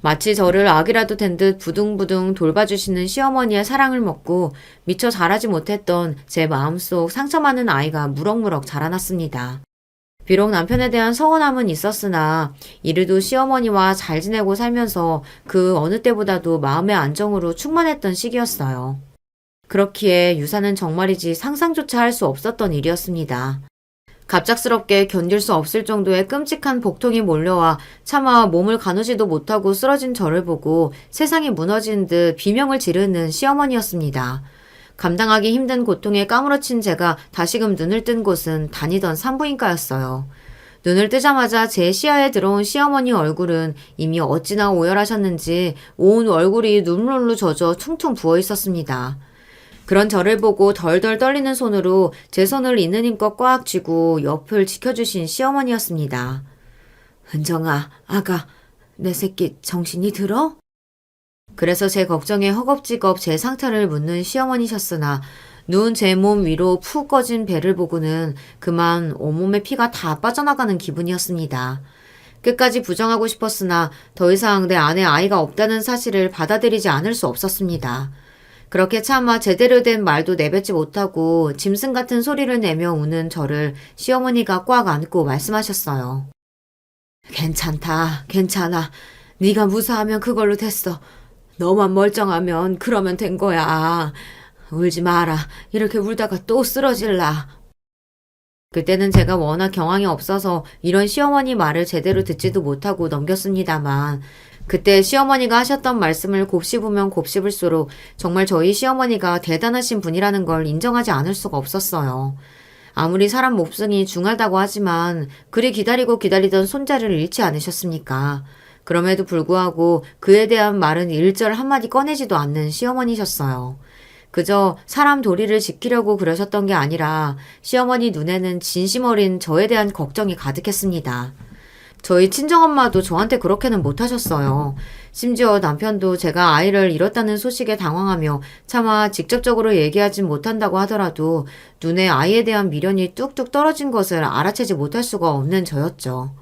마치 저를 아기라도 된 듯 부둥부둥 돌봐주시는 시어머니의 사랑을 먹고 미처 자라지 못했던 제 마음속 상처 많은 아이가 무럭무럭 자라났습니다. 비록 남편에 대한 서운함은 있었으나 이르도 시어머니와 잘 지내고 살면서 그 어느 때보다도 마음의 안정으로 충만했던 시기였어요. 그렇기에 유산은 정말이지 상상조차 할 수 없었던 일이었습니다. 갑작스럽게 견딜 수 없을 정도의 끔찍한 복통이 몰려와 차마 몸을 가누지도 못하고 쓰러진 저를 보고 세상이 무너진 듯 비명을 지르는 시어머니였습니다. 감당하기 힘든 고통에 까무러친 제가 다시금 눈을 뜬 곳은 다니던 산부인과였어요. 눈을 뜨자마자 제 시야에 들어온 시어머니 얼굴은 이미 어찌나 오열하셨는지 온 얼굴이 눈물로 젖어 퉁퉁 부어 있었습니다. 그런 저를 보고 덜덜 떨리는 손으로 제 손을 있는 힘껏 꽉 쥐고 옆을 지켜주신 시어머니였습니다. 은정아, 아가, 내 새끼 정신이 들어? 그래서 제 걱정에 허겁지겁 제 상태를 묻는 시어머니셨으나 누운 제 몸 위로 푹 꺼진 배를 보고는 그만 온몸에 피가 다 빠져나가는 기분이었습니다. 끝까지 부정하고 싶었으나 더 이상 내 안에 아이가 없다는 사실을 받아들이지 않을 수 없었습니다. 그렇게 차마 제대로 된 말도 내뱉지 못하고 짐승 같은 소리를 내며 우는 저를 시어머니가 꽉 안고 말씀하셨어요. 괜찮다, 괜찮아. 네가 무사하면 그걸로 됐어. 너만 멀쩡하면 그러면 된 거야. 울지 마라. 이렇게 울다가 또 쓰러질라. 그때는 제가 워낙 경황이 없어서 이런 시어머니 말을 제대로 듣지도 못하고 넘겼습니다만 그때 시어머니가 하셨던 말씀을 곱씹으면 곱씹을수록 정말 저희 시어머니가 대단하신 분이라는 걸 인정하지 않을 수가 없었어요. 아무리 사람 몹성이 중하다고 하지만 그리 기다리고 기다리던 손자를 잃지 않으셨습니까? 그럼에도 불구하고 그에 대한 말은 일절 한마디 꺼내지도 않는 시어머니셨어요. 그저 사람 도리를 지키려고 그러셨던 게 아니라 시어머니 눈에는 진심 어린 저에 대한 걱정이 가득했습니다. 저희 친정엄마도 저한테 그렇게는 못하셨어요. 심지어 남편도 제가 아이를 잃었다는 소식에 당황하며 차마 직접적으로 얘기하진 못한다고 하더라도 눈에 아이에 대한 미련이 뚝뚝 떨어진 것을 알아채지 못할 수가 없는 저였죠.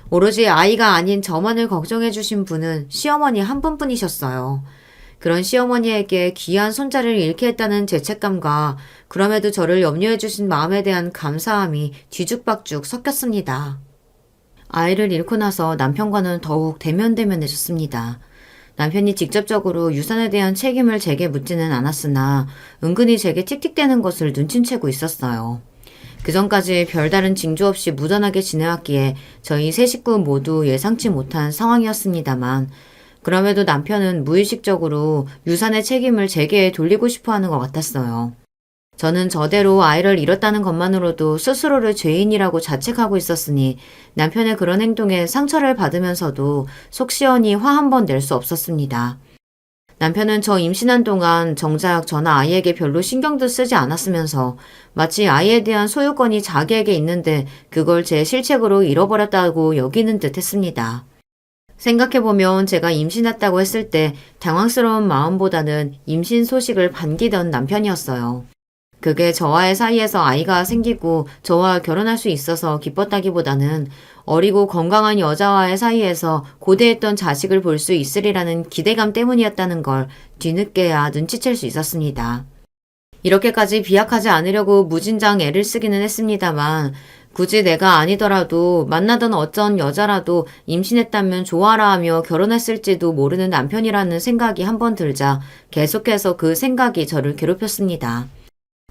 오로지 아이가 아닌 저만을 걱정해 주신 분은 시어머니 한 분뿐이셨어요. 그런 시어머니에게 귀한 손자를 잃게 했다는 죄책감과 그럼에도 저를 염려해 주신 마음에 대한 감사함이 뒤죽박죽 섞였습니다. 아이를 잃고 나서 남편과는 더욱 대면대면해졌습니다. 남편이 직접적으로 유산에 대한 책임을 제게 묻지는 않았으나 은근히 제게 틱틱대는 것을 눈치채고 있었어요. 그전까지 별다른 징조 없이 무던하게 지내왔기에 저희 세 식구 모두 예상치 못한 상황이었습니다만 그럼에도 남편은 무의식적으로 유산의 책임을 제게 돌리고 싶어하는 것 같았어요. 저는 저대로 아이를 잃었다는 것만으로도 스스로를 죄인이라고 자책하고 있었으니 남편의 그런 행동에 상처를 받으면서도 속 시원히 화 한 번 낼 수 없었습니다. 남편은 저 임신한 동안 정작 저나 아이에게 별로 신경도 쓰지 않았으면서 마치 아이에 대한 소유권이 자기에게 있는데 그걸 제 실책으로 잃어버렸다고 여기는 듯 했습니다. 생각해보면 제가 임신했다고 했을 때 당황스러운 마음보다는 임신 소식을 반기던 남편이었어요. 그게 저와의 사이에서 아이가 생기고 저와 결혼할 수 있어서 기뻤다기보다는 어리고 건강한 여자와의 사이에서 고대했던 자식을 볼 수 있으리라는 기대감 때문이었다는 걸 뒤늦게야 눈치챌 수 있었습니다. 이렇게까지 비약하지 않으려고 무진장 애를 쓰기는 했습니다만 굳이 내가 아니더라도 만나던 어떤 여자라도 임신했다면 좋아라 하며 결혼했을지도 모르는 남편이라는 생각이 한번 들자 계속해서 그 생각이 저를 괴롭혔습니다.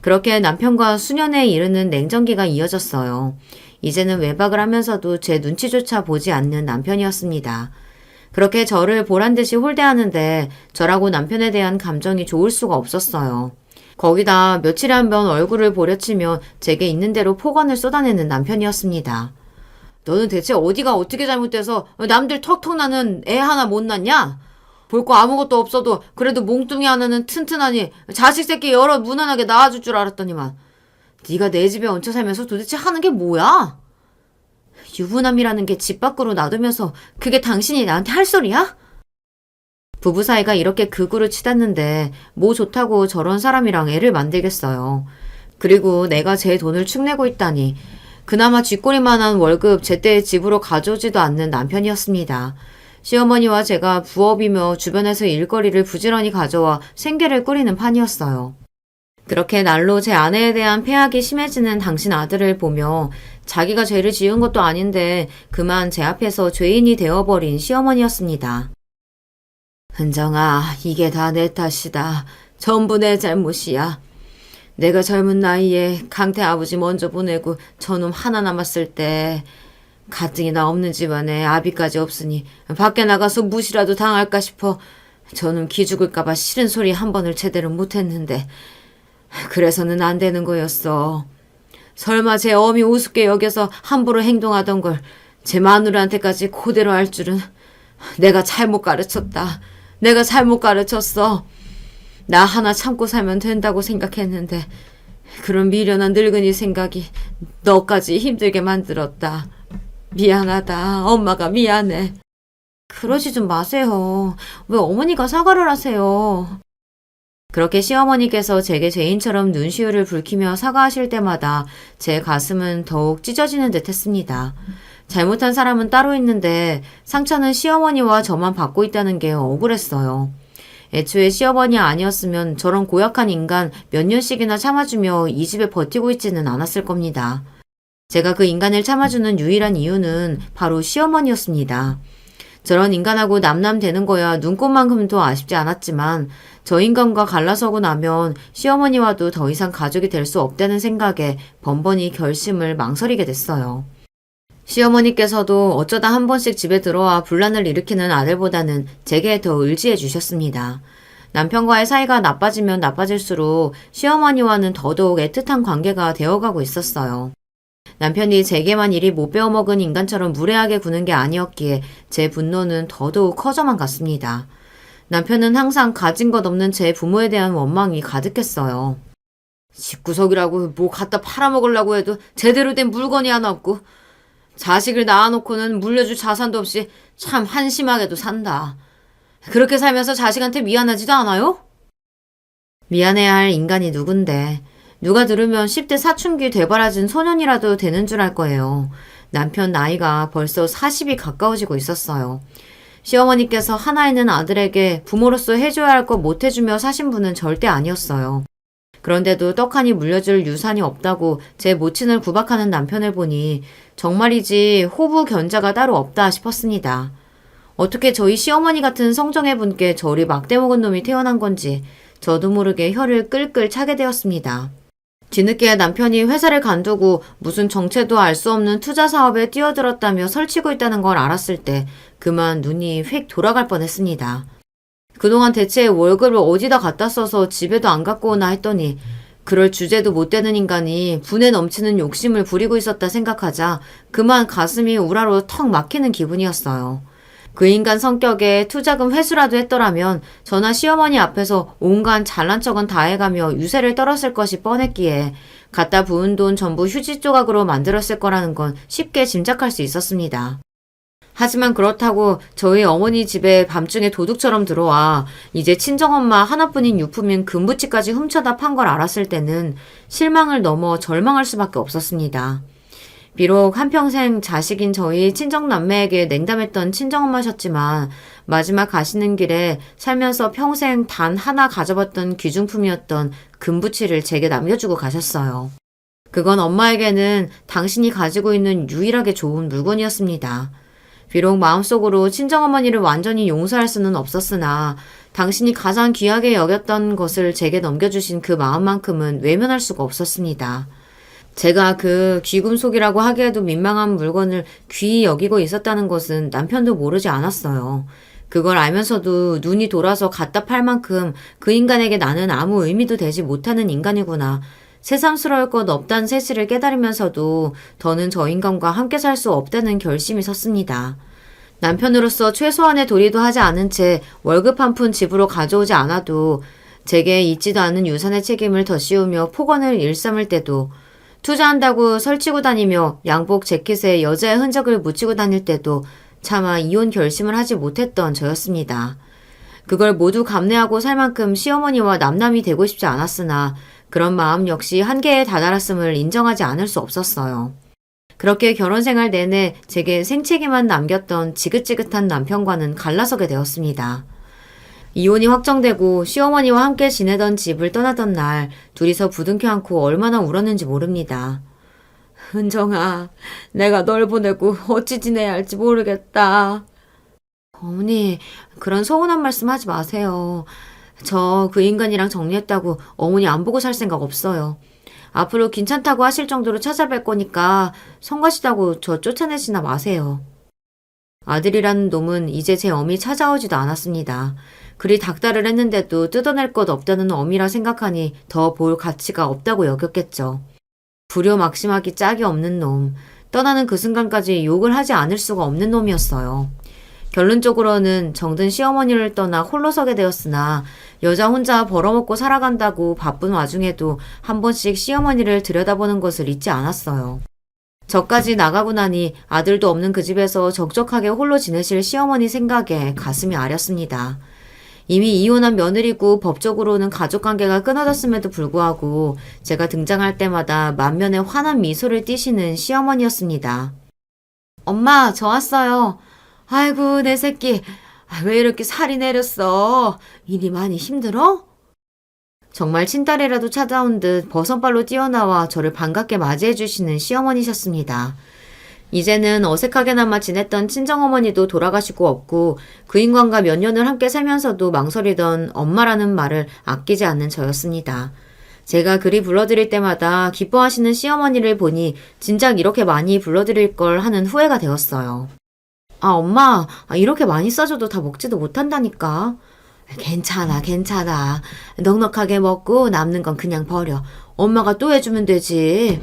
그렇게 남편과 수년에 이르는 냉정기가 이어졌어요. 이제는 외박을 하면서도 제 눈치조차 보지 않는 남편이었습니다. 그렇게 저를 보란듯이 홀대하는데 저라고 남편에 대한 감정이 좋을 수가 없었어요. 거기다 며칠에 한 번 얼굴을 보려치며 제게 있는 대로 폭언을 쏟아내는 남편이었습니다. 너는 대체 어디가 어떻게 잘못돼서 남들 턱턱 나는 애 하나 못 낳냐? 볼 거 아무것도 없어도 그래도 몽둥이 하나는 튼튼하니 자식 새끼 여러 무난하게 낳아줄 줄 알았더니만 네가 내 집에 얹혀 살면서 도대체 하는 게 뭐야? 유부남이라는 게 집 밖으로 놔두면서 그게 당신이 나한테 할 소리야? 부부 사이가 이렇게 극으로 치닫는데 뭐 좋다고 저런 사람이랑 애를 만들겠어요. 그리고 내가 제 돈을 축내고 있다니 그나마 쥐꼬리만한 월급 제때 집으로 가져오지도 않는 남편이었습니다. 시어머니와 제가 부업이며 주변에서 일거리를 부지런히 가져와 생계를 꾸리는 판이었어요. 그렇게 날로 제 아내에 대한 폐악이 심해지는 당신 아들을 보며 자기가 죄를 지은 것도 아닌데 그만 제 앞에서 죄인이 되어버린 시어머니였습니다. 은정아, 이게 다 내 탓이다. 전부 내 잘못이야. 내가 젊은 나이에 강태 아버지 먼저 보내고 저놈 하나 남았을 때 가뜩이나 없는 집안에 아비까지 없으니 밖에 나가서 무시라도 당할까 싶어 저놈 기죽을까봐 싫은 소리 한 번을 제대로 못했는데 그래서는 안 되는 거였어. 설마 제 어미 우습게 여겨서 함부로 행동하던 걸 제 마누라한테까지 그대로 할 줄은. 내가 잘못 가르쳤다. 내가 잘못 가르쳤어. 나 하나 참고 살면 된다고 생각했는데 그런 미련한 늙은이 생각이 너까지 힘들게 만들었다. 미안하다. 엄마가 미안해. 그러지 좀 마세요. 왜 어머니가 사과를 하세요? 그렇게 시어머니께서 제게 죄인처럼 눈시울을 붉히며 사과하실 때마다 제 가슴은 더욱 찢어지는 듯 했습니다. 잘못한 사람은 따로 있는데 상처는 시어머니와 저만 받고 있다는 게 억울했어요. 애초에 시어머니 아니었으면 저런 고약한 인간 몇 년씩이나 참아주며 이 집에 버티고 있지는 않았을 겁니다. 제가 그 인간을 참아주는 유일한 이유는 바로 시어머니였습니다. 저런 인간하고 남남되는 거야 눈꽃만큼도 아쉽지 않았지만 저 인간과 갈라서고 나면 시어머니와도 더 이상 가족이 될 수 없다는 생각에 번번이 결심을 망설이게 됐어요. 시어머니께서도 어쩌다 한 번씩 집에 들어와 분란을 일으키는 아들보다는 제게 더 의지해 주셨습니다. 남편과의 사이가 나빠지면 나빠질수록 시어머니와는 더더욱 애틋한 관계가 되어가고 있었어요. 남편이 제게만 이리 못 배워먹은 인간처럼 무례하게 구는 게 아니었기에 제 분노는 더더욱 커져만 갔습니다. 남편은 항상 가진 것 없는 제 부모에 대한 원망이 가득했어요. 집구석이라고 뭐 갖다 팔아먹으려고 해도 제대로 된 물건이 하나 없고 자식을 낳아놓고는 물려줄 자산도 없이 참 한심하게도 산다. 그렇게 살면서 자식한테 미안하지도 않아요? 미안해야 할 인간이 누군데 누가 들으면 10대 사춘기 되바라진 소년이라도 되는 줄 알 거예요. 남편 나이가 벌써 40이 가까워지고 있었어요. 시어머니께서 하나 있는 아들에게 부모로서 해줘야 할 거 못해주며 사신 분은 절대 아니었어요. 그런데도 떡하니 물려줄 유산이 없다고 제 모친을 구박하는 남편을 보니 정말이지 호부 견자가 따로 없다 싶었습니다. 어떻게 저희 시어머니 같은 성정의 분께 저리 막대먹은 놈이 태어난 건지 저도 모르게 혀를 끌끌 차게 되었습니다. 뒤늦게 남편이 회사를 간두고 무슨 정체도 알 수 없는 투자 사업에 뛰어들었다며 설치고 있다는 걸 알았을 때 그만 눈이 휙 돌아갈 뻔했습니다. 그동안 대체 월급을 어디다 갖다 써서 집에도 안 갖고 오나 했더니 그럴 주제도 못 되는 인간이 분에 넘치는 욕심을 부리고 있었다 생각하자 그만 가슴이 우라로 턱 막히는 기분이었어요. 그 인간 성격에 투자금 회수라도 했더라면 저나 시어머니 앞에서 온갖 잘난 척은 다 해가며 유세를 떨었을 것이 뻔했기에 갖다 부은 돈 전부 휴지 조각으로 만들었을 거라는 건 쉽게 짐작할 수 있었습니다. 하지만 그렇다고 저희 어머니 집에 밤중에 도둑처럼 들어와 이제 친정엄마 하나뿐인 유품인 금부치까지 훔쳐다 판 걸 알았을 때는 실망을 넘어 절망할 수밖에 없었습니다. 비록 한평생 자식인 저희 친정남매에게 냉담했던 친정엄마셨지만 마지막 가시는 길에 살면서 평생 단 하나 가져봤던 귀중품이었던 금부치를 제게 남겨주고 가셨어요. 그건 엄마에게는 당신이 가지고 있는 유일하게 좋은 물건이었습니다. 비록 마음속으로 친정어머니를 완전히 용서할 수는 없었으나 당신이 가장 귀하게 여겼던 것을 제게 넘겨주신 그 마음만큼은 외면할 수가 없었습니다. 제가 그 귀금속이라고 하기에도 민망한 물건을 귀히 여기고 있었다는 것은 남편도 모르지 않았어요. 그걸 알면서도 눈이 돌아서 갖다 팔 만큼 그 인간에게 나는 아무 의미도 되지 못하는 인간이구나. 새삼스러울 것 없다는 사실을 깨달으면서도 더는 저 인간과 함께 살 수 없다는 결심이 섰습니다. 남편으로서 최소한의 도리도 하지 않은 채 월급 한 푼 집으로 가져오지 않아도 제게 있지도 않은 유산의 책임을 더 씌우며 폭언을 일삼을 때도 투자한다고 설치고 다니며 양복 재킷에 여자의 흔적을 묻히고 다닐 때도 차마 이혼 결심을 하지 못했던 저였습니다. 그걸 모두 감내하고 살 만큼 시어머니와 남남이 되고 싶지 않았으나 그런 마음 역시 한계에 다다랐음을 인정하지 않을 수 없었어요. 그렇게 결혼 생활 내내 제게 생채기만 남겼던 지긋지긋한 남편과는 갈라서게 되었습니다. 이혼이 확정되고 시어머니와 함께 지내던 집을 떠나던 날 둘이서 부둥켜 안고 얼마나 울었는지 모릅니다. 은정아, 내가 널 보내고 어찌 지내야 할지 모르겠다. 어머니, 그런 서운한 말씀 하지 마세요. 저 그 인간이랑 정리했다고 어머니 안 보고 살 생각 없어요. 앞으로 괜찮다고 하실 정도로 찾아뵐 거니까 성가시다고 저 쫓아내시나 마세요. 아들이라는 놈은 이제 제 어미 찾아오지도 않았습니다. 그리 닥달을 했는데도 뜯어낼 것 없다는 어미라 생각하니 더 볼 가치가 없다고 여겼겠죠. 불효막심하기 짝이 없는 놈, 떠나는 그 순간까지 욕을 하지 않을 수가 없는 놈이었어요. 결론적으로는 정든 시어머니를 떠나 홀로 서게 되었으나 여자 혼자 벌어먹고 살아간다고 바쁜 와중에도 한 번씩 시어머니를 들여다보는 것을 잊지 않았어요. 저까지 나가고 나니 아들도 없는 그 집에서 적적하게 홀로 지내실 시어머니 생각에 가슴이 아렸습니다. 이미 이혼한 며느리고 법적으로는 가족관계가 끊어졌음에도 불구하고 제가 등장할 때마다 만면에 환한 미소를 띠시는 시어머니였습니다. 엄마, 저 왔어요. 아이고, 내 새끼. 왜 이렇게 살이 내렸어? 일이 많이 힘들어? 정말 친딸이라도 찾아온 듯 버선발로 뛰어나와 저를 반갑게 맞이해 주시는 시어머니셨습니다. 이제는 어색하게나마 지냈던 친정어머니도 돌아가시고 없고 그 인간과 몇 년을 함께 살면서도 망설이던 엄마라는 말을 아끼지 않는 저였습니다. 제가 그리 불러드릴 때마다 기뻐하시는 시어머니를 보니 진작 이렇게 많이 불러드릴 걸 하는 후회가 되었어요. 아, 엄마, 이렇게 많이 싸줘도 다 먹지도 못한다니까. 괜찮아, 괜찮아. 넉넉하게 먹고 남는 건 그냥 버려. 엄마가 또 해주면 되지.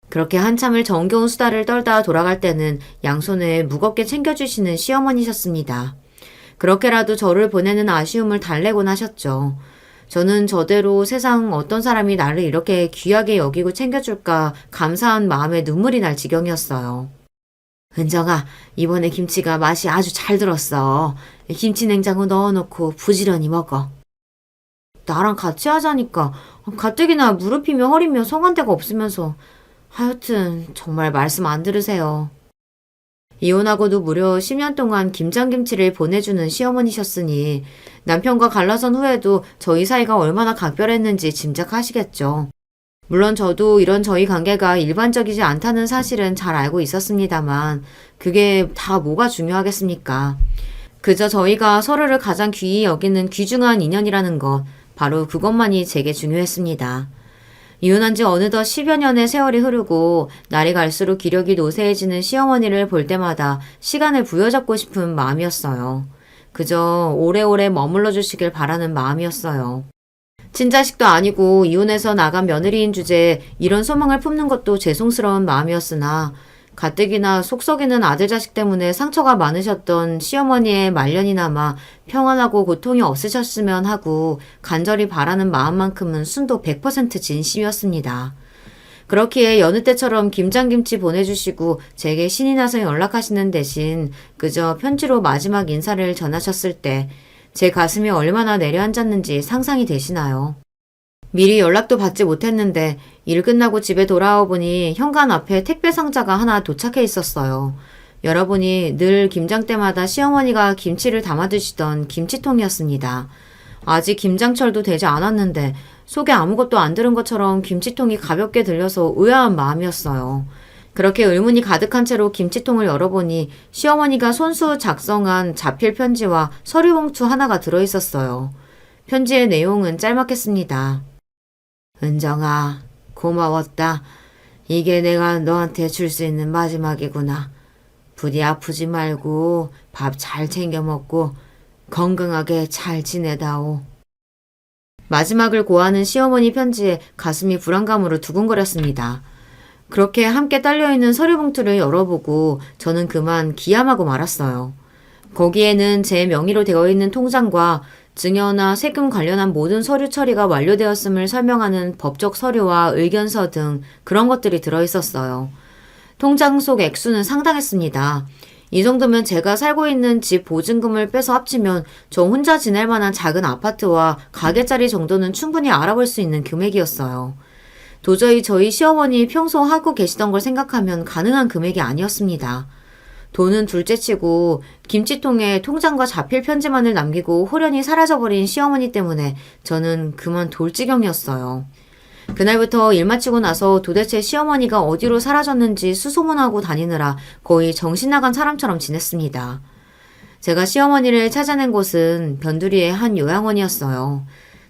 그렇게 한참을 정겨운 수다를 떨다 돌아갈 때는 양손에 무겁게 챙겨주시는 시어머니셨습니다. 그렇게라도 저를 보내는 아쉬움을 달래곤 하셨죠. 저는 저대로 세상 어떤 사람이 나를 이렇게 귀하게 여기고 챙겨줄까 감사한 마음에 눈물이 날 지경이었어요. 은정아, 이번에 김치가 맛이 아주 잘 들었어. 김치 냉장고 넣어놓고 부지런히 먹어. 나랑 같이 하자니까 가뜩이나 무릎이며 허리며 성한 데가 없으면서 하여튼 정말 말씀 안 들으세요. 이혼하고도 무려 10년 동안 김장김치를 보내주는 시어머니셨으니 남편과 갈라선 후에도 저희 사이가 얼마나 각별했는지 짐작하시겠죠. 물론 저도 이런 저희 관계가 일반적이지 않다는 사실은 잘 알고 있었습니다만 그게 다 뭐가 중요하겠습니까? 그저 저희가 서로를 가장 귀히 여기는 귀중한 인연이라는 것, 바로 그것만이 제게 중요했습니다. 이혼한 지 어느덧 10여 년의 세월이 흐르고 날이 갈수록 기력이 노쇠해지는 시어머니를 볼 때마다 시간을 부여잡고 싶은 마음이었어요. 그저 오래오래 머물러 주시길 바라는 마음이었어요. 친자식도 아니고 이혼해서 나간 며느리인 주제에 이런 소망을 품는 것도 죄송스러운 마음이었으나 가뜩이나 속 썩이는 아들 자식 때문에 상처가 많으셨던 시어머니의 말년이나마 평안하고 고통이 없으셨으면 하고 간절히 바라는 마음만큼은 순도 100% 진심이었습니다. 그렇기에 여느 때처럼 김장김치 보내주시고 제게 신이 나서 연락하시는 대신 그저 편지로 마지막 인사를 전하셨을 때 제 가슴이 얼마나 내려앉았는지 상상이 되시나요? 미리 연락도 받지 못했는데 일 끝나고 집에 돌아와 보니 현관 앞에 택배 상자가 하나 도착해 있었어요. 열어보니 늘 김장 때마다 시어머니가 김치를 담아 드시던 김치통이었습니다. 아직 김장철도 되지 않았는데 속에 아무것도 안 들은 것처럼 김치통이 가볍게 들려서 의아한 마음이었어요. 그렇게 의문이 가득한 채로 김치통을 열어보니 시어머니가 손수 작성한 자필 편지와 서류 봉투 하나가 들어있었어요. 편지의 내용은 짤막했습니다. 은정아, 고마웠다. 이게 내가 너한테 줄 수 있는 마지막이구나. 부디 아프지 말고 밥 잘 챙겨 먹고 건강하게 잘 지내다오. 마지막을 고하는 시어머니 편지에 가슴이 불안감으로 두근거렸습니다. 그렇게 함께 딸려있는 서류 봉투를 열어보고 저는 그만 기함하고 말았어요. 거기에는 제 명의로 되어 있는 통장과 증여나 세금 관련한 모든 서류 처리가 완료되었음을 설명하는 법적 서류와 의견서 등 그런 것들이 들어있었어요. 통장 속 액수는 상당했습니다. 이 정도면 제가 살고 있는 집 보증금을 빼서 합치면 저 혼자 지낼 만한 작은 아파트와 가게짜리 정도는 충분히 알아볼 수 있는 금액이었어요. 도저히 저희 시어머니 평소 하고 계시던 걸 생각하면 가능한 금액이 아니었습니다. 돈은 둘째치고 김치통에 통장과 자필 편지만을 남기고 홀연히 사라져버린 시어머니 때문에 저는 그만 돌지경이었어요. 그날부터 일 마치고 나서 도대체 시어머니가 어디로 사라졌는지 수소문하고 다니느라 거의 정신 나간 사람처럼 지냈습니다. 제가 시어머니를 찾아낸 곳은 변두리의 한 요양원이었어요.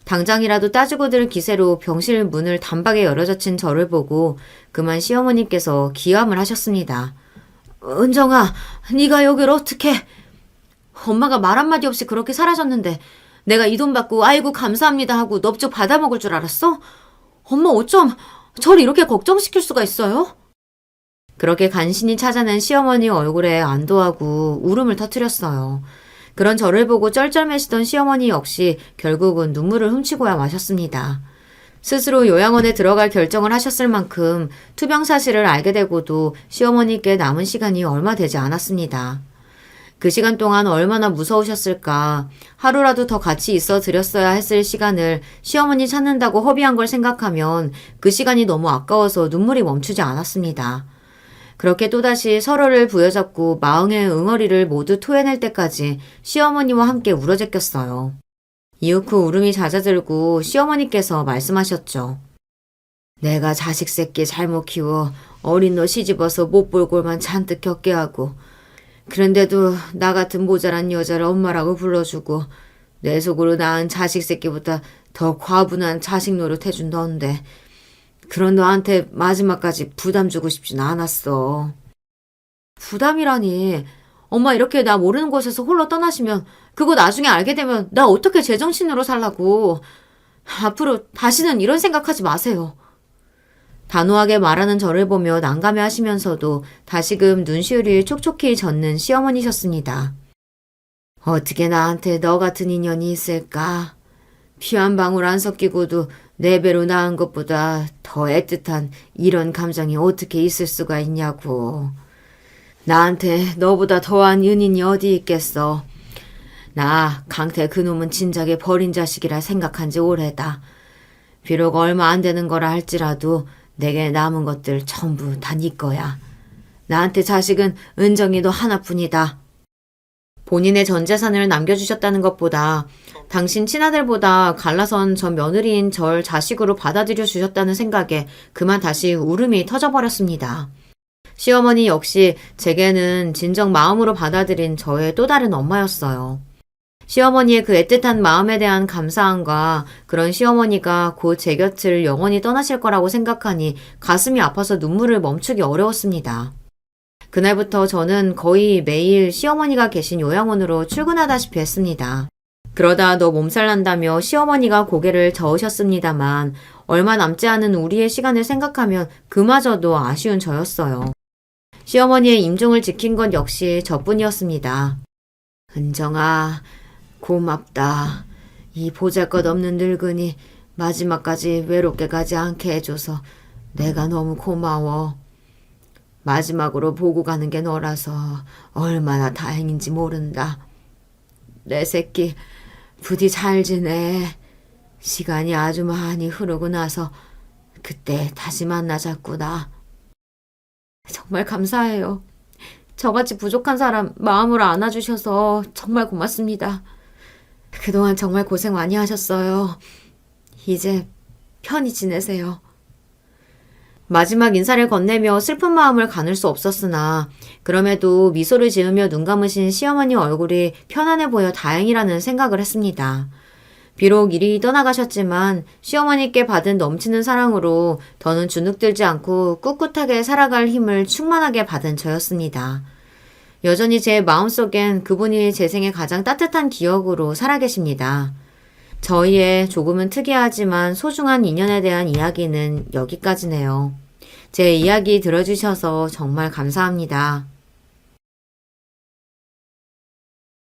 당장이라도 따지고 들 기세로 병실 문을 단박에 열어젖힌 저를 보고 그만 시어머니께서 기함을 하셨습니다. 은정아, 네가 여길 어떻게... 엄마가 말 한마디 없이 그렇게 사라졌는데 내가 이 돈 받고 아이고 감사합니다 하고 넙죽 받아먹을 줄 알았어? 엄마 어쩜 저를 이렇게 걱정시킬 수가 있어요? 그렇게 간신히 찾아낸 시어머니 얼굴에 안도하고 울음을 터뜨렸어요. 그런 저를 보고 쩔쩔매시던 시어머니 역시 결국은 눈물을 훔치고야 마셨습니다. 스스로 요양원에 들어갈 결정을 하셨을 만큼 투병 사실을 알게 되고도 시어머니께 남은 시간이 얼마 되지 않았습니다. 그 시간 동안 얼마나 무서우셨을까. 하루라도 더 같이 있어 드렸어야 했을 시간을 시어머니 찾는다고 허비한 걸 생각하면 그 시간이 너무 아까워서 눈물이 멈추지 않았습니다. 그렇게 또다시 서로를 부여잡고 마음의 응어리를 모두 토해낼 때까지 시어머니와 함께 울어제꼈어요. 이윽 후 울음이 잦아들고 시어머니께서 말씀하셨죠. 내가 자식 새끼 잘못 키워 어린 너 시집어서 못 볼 골만 잔뜩 겪게 하고 그런데도 나 같은 모자란 여자를 엄마라고 불러주고 내 속으로 낳은 자식 새끼보다 더 과분한 자식 노릇 해준 너인데 그런 너한테 마지막까지 부담 주고 싶진 않았어. 부담이라니 엄마 이렇게 나 모르는 곳에서 홀로 떠나시면 그거 나중에 알게 되면 나 어떻게 제정신으로 살라고. 앞으로 다시는 이런 생각하지 마세요. 단호하게 말하는 저를 보며 난감해 하시면서도 다시금 눈시울이 촉촉히 젖는 시어머니셨습니다. 어떻게 나한테 너 같은 인연이 있을까? 피 한 방울 안 섞이고도 네 배로 낳은 것보다 더 애틋한 이런 감정이 어떻게 있을 수가 있냐고. 나한테 너보다 더한 은인이 어디 있겠어. 나 강태 그놈은 진작에 버린 자식이라 생각한 지 오래다. 비록 얼마 안 되는 거라 할지라도 내게 남은 것들 전부 다 네 거야. 나한테 자식은 은정이 너 하나뿐이다. 본인의 전 재산을 남겨주셨다는 것보다 당신 친아들보다 갈라선 전 며느리인 절 자식으로 받아들여 주셨다는 생각에 그만 다시 울음이 터져버렸습니다. 시어머니 역시 제게는 진정 마음으로 받아들인 저의 또 다른 엄마였어요. 시어머니의 그 애틋한 마음에 대한 감사함과 그런 시어머니가 곧 제 곁을 영원히 떠나실 거라고 생각하니 가슴이 아파서 눈물을 멈추기 어려웠습니다. 그날부터 저는 거의 매일 시어머니가 계신 요양원으로 출근하다시피 했습니다. 그러다 너 몸살 난다며 시어머니가 고개를 저으셨습니다만 얼마 남지 않은 우리의 시간을 생각하면 그마저도 아쉬운 저였어요. 시어머니의 임종을 지킨 건 역시 저뿐이었습니다. 은정아, 고맙다. 이 보잘것없는 늙은이 마지막까지 외롭게 가지 않게 해줘서 내가 너무 고마워. 마지막으로 보고 가는 게 너라서 얼마나 다행인지 모른다. 내 새끼 부디 잘 지내. 시간이 아주 많이 흐르고 나서 그때 다시 만나자꾸나. 정말 감사해요. 저같이 부족한 사람 마음으로 안아주셔서 정말 고맙습니다. 그동안 정말 고생 많이 하셨어요. 이제 편히 지내세요. 마지막 인사를 건네며 슬픈 마음을 가눌 수 없었으나 그럼에도 미소를 지으며 눈 감으신 시어머니 얼굴이 편안해 보여 다행이라는 생각을 했습니다. 비록 이리 떠나가셨지만 시어머니께 받은 넘치는 사랑으로 더는 주눅들지 않고 꿋꿋하게 살아갈 힘을 충만하게 받은 저였습니다. 여전히 제 마음속엔 그분이 제 생의 가장 따뜻한 기억으로 살아계십니다. 저희의 조금은 특이하지만 소중한 인연에 대한 이야기는 여기까지네요. 제 이야기 들어주셔서 정말 감사합니다.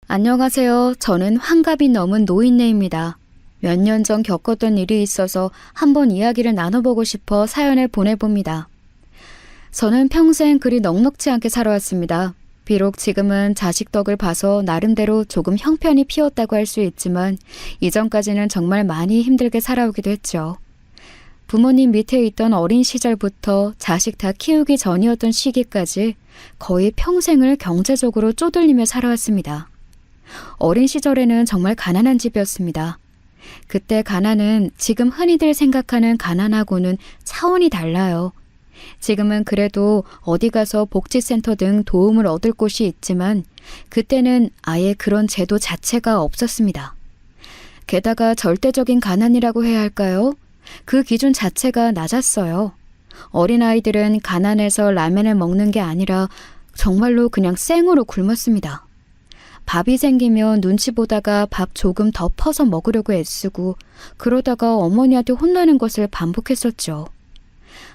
안녕하세요. 저는 환갑이 넘은 노인네입니다. 몇 년 전 겪었던 일이 있어서 한번 이야기를 나눠보고 싶어 사연을 보내봅니다. 저는 평생 그리 넉넉지 않게 살아왔습니다. 비록 지금은 자식 덕을 봐서 나름대로 조금 형편이 피었다고 할 수 있지만 이전까지는 정말 많이 힘들게 살아오기도 했죠. 부모님 밑에 있던 어린 시절부터 자식 다 키우기 전이었던 시기까지 거의 평생을 경제적으로 쪼들리며 살아왔습니다. 어린 시절에는 정말 가난한 집이었습니다. 그때 가난은 지금 흔히들 생각하는 가난하고는 차원이 달라요. 지금은 그래도 어디 가서 복지센터 등 도움을 얻을 곳이 있지만 그때는 아예 그런 제도 자체가 없었습니다. 게다가 절대적인 가난이라고 해야 할까요? 그 기준 자체가 낮았어요. 어린아이들은 가난해서 라면을 먹는 게 아니라 정말로 그냥 생으로 굶었습니다. 밥이 생기면 눈치 보다가 밥 조금 더 퍼서 먹으려고 애쓰고 그러다가 어머니한테 혼나는 것을 반복했었죠.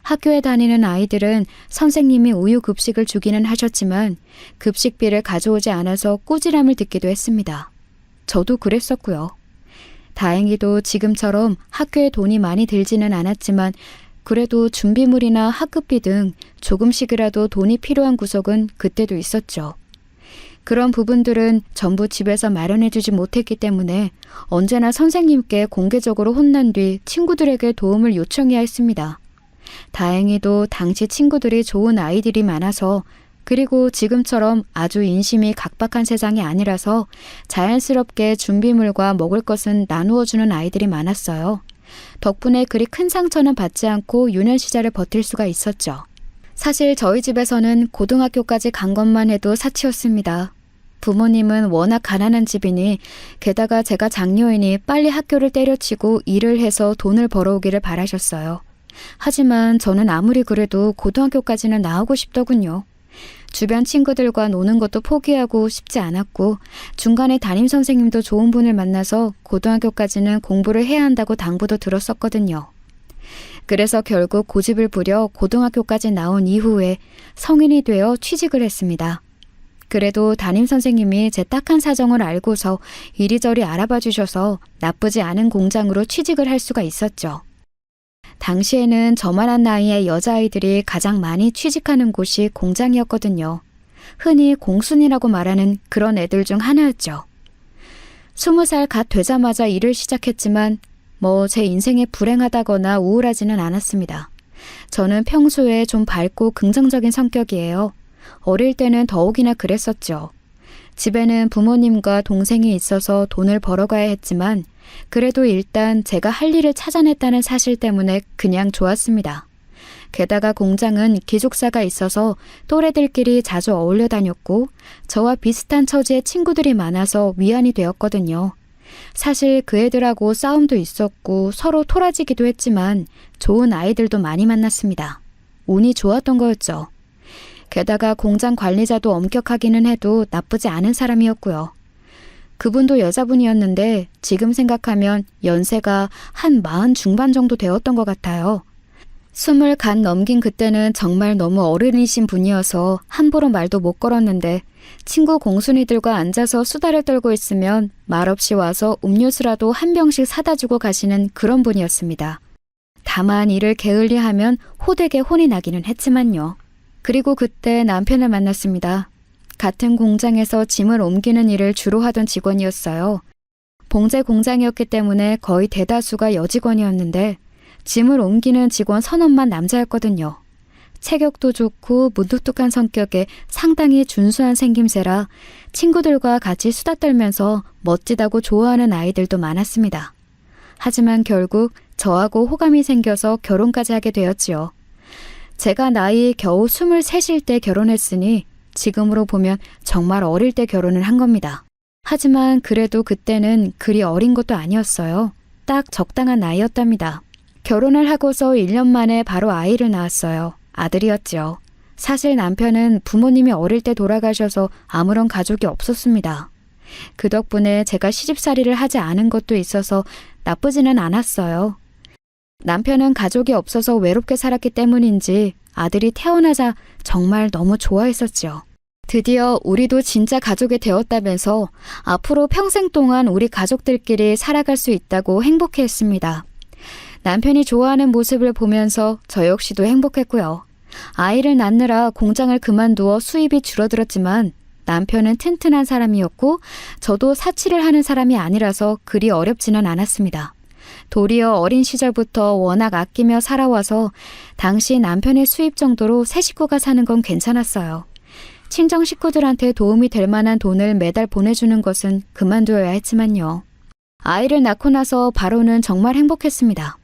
학교에 다니는 아이들은 선생님이 우유 급식을 주기는 하셨지만 급식비를 가져오지 않아서 꾸지람을 듣기도 했습니다. 저도 그랬었고요. 다행히도 지금처럼 학교에 돈이 많이 들지는 않았지만 그래도 준비물이나 학급비 등 조금씩이라도 돈이 필요한 구석은 그때도 있었죠. 그런 부분들은 전부 집에서 마련해주지 못했기 때문에 언제나 선생님께 공개적으로 혼난 뒤 친구들에게 도움을 요청해야 했습니다. 다행히도 당시 친구들이 좋은 아이들이 많아서 그리고 지금처럼 아주 인심이 각박한 세상이 아니라서 자연스럽게 준비물과 먹을 것은 나누어주는 아이들이 많았어요. 덕분에 그리 큰 상처는 받지 않고 유년 시절을 버틸 수가 있었죠. 사실 저희 집에서는 고등학교까지 간 것만 해도 사치였습니다. 부모님은 워낙 가난한 집이니 게다가 제가 장녀이니 빨리 학교를 때려치고 일을 해서 돈을 벌어오기를 바라셨어요. 하지만 저는 아무리 그래도 고등학교까지는 나오고 싶더군요. 주변 친구들과 노는 것도 포기하고 싶지 않았고 중간에 담임 선생님도 좋은 분을 만나서 고등학교까지는 공부를 해야 한다고 당부도 들었었거든요. 그래서 결국 고집을 부려 고등학교까지 나온 이후에 성인이 되어 취직을 했습니다. 그래도 담임 선생님이 제 딱한 사정을 알고서 이리저리 알아봐 주셔서 나쁘지 않은 공장으로 취직을 할 수가 있었죠. 당시에는 저만한 나이의 여자아이들이 가장 많이 취직하는 곳이 공장이었거든요. 흔히 공순이라고 말하는 그런 애들 중 하나였죠. 20살 갓 되자마자 일을 시작했지만 제 인생에 불행하다거나 우울하지는 않았습니다. 저는 평소에 좀 밝고 긍정적인 성격이에요. 어릴 때는 더욱이나 그랬었죠. 집에는 부모님과 동생이 있어서 돈을 벌어가야 했지만 그래도 일단 제가 할 일을 찾아냈다는 사실 때문에 그냥 좋았습니다. 게다가 공장은 기숙사가 있어서 또래들끼리 자주 어울려 다녔고 저와 비슷한 처지의 친구들이 많아서 위안이 되었거든요. 사실 그 애들하고 싸움도 있었고 서로 토라지기도 했지만 좋은 아이들도 많이 만났습니다. 운이 좋았던 거였죠. 게다가 공장 관리자도 엄격하기는 해도 나쁘지 않은 사람이었고요. 그분도 여자분이었는데 지금 생각하면 연세가 한 40 중반 정도 되었던 것 같아요. 20 갓 넘긴 그때는 정말 너무 어른이신 분이어서 함부로 말도 못 걸었는데 친구 공순이들과 앉아서 수다를 떨고 있으면 말없이 와서 음료수라도 한 병씩 사다 주고 가시는 그런 분이었습니다. 다만 이를 게을리하면 호되게 혼이 나기는 했지만요. 그리고 그때 남편을 만났습니다. 같은 공장에서 짐을 옮기는 일을 주로 하던 직원이었어요. 봉제 공장이었기 때문에 거의 대다수가 여직원이었는데 짐을 옮기는 직원 선원만 남자였거든요. 체격도 좋고 무뚝뚝한 성격에 상당히 준수한 생김새라 친구들과 같이 수다 떨면서 멋지다고 좋아하는 아이들도 많았습니다. 하지만 결국 저하고 호감이 생겨서 결혼까지 하게 되었지요. 제가 나이 겨우 23일 때 결혼했으니 지금으로 보면 정말 어릴 때 결혼을 한 겁니다. 하지만 그래도 그때는 그리 어린 것도 아니었어요. 딱 적당한 나이였답니다. 결혼을 하고서 1년 만에 바로 아이를 낳았어요. 아들이었죠. 사실 남편은 부모님이 어릴 때 돌아가셔서 아무런 가족이 없었습니다. 그 덕분에 제가 시집살이를 하지 않은 것도 있어서 나쁘지는 않았어요. 남편은 가족이 없어서 외롭게 살았기 때문인지 아들이 태어나자 정말 너무 좋아했었죠. 드디어 우리도 진짜 가족이 되었다면서 앞으로 평생 동안 우리 가족들끼리 살아갈 수 있다고 행복해했습니다. 남편이 좋아하는 모습을 보면서 저 역시도 행복했고요. 아이를 낳느라 공장을 그만두어 수입이 줄어들었지만 남편은 튼튼한 사람이었고 저도 사치를 하는 사람이 아니라서 그리 어렵지는 않았습니다. 도리어 어린 시절부터 워낙 아끼며 살아와서 당시 남편의 수입 정도로 세 식구가 사는 건 괜찮았어요. 친정 식구들한테 도움이 될 만한 돈을 매달 보내주는 것은 그만두어야 했지만요. 아이를 낳고 나서 바로는 정말 행복했습니다.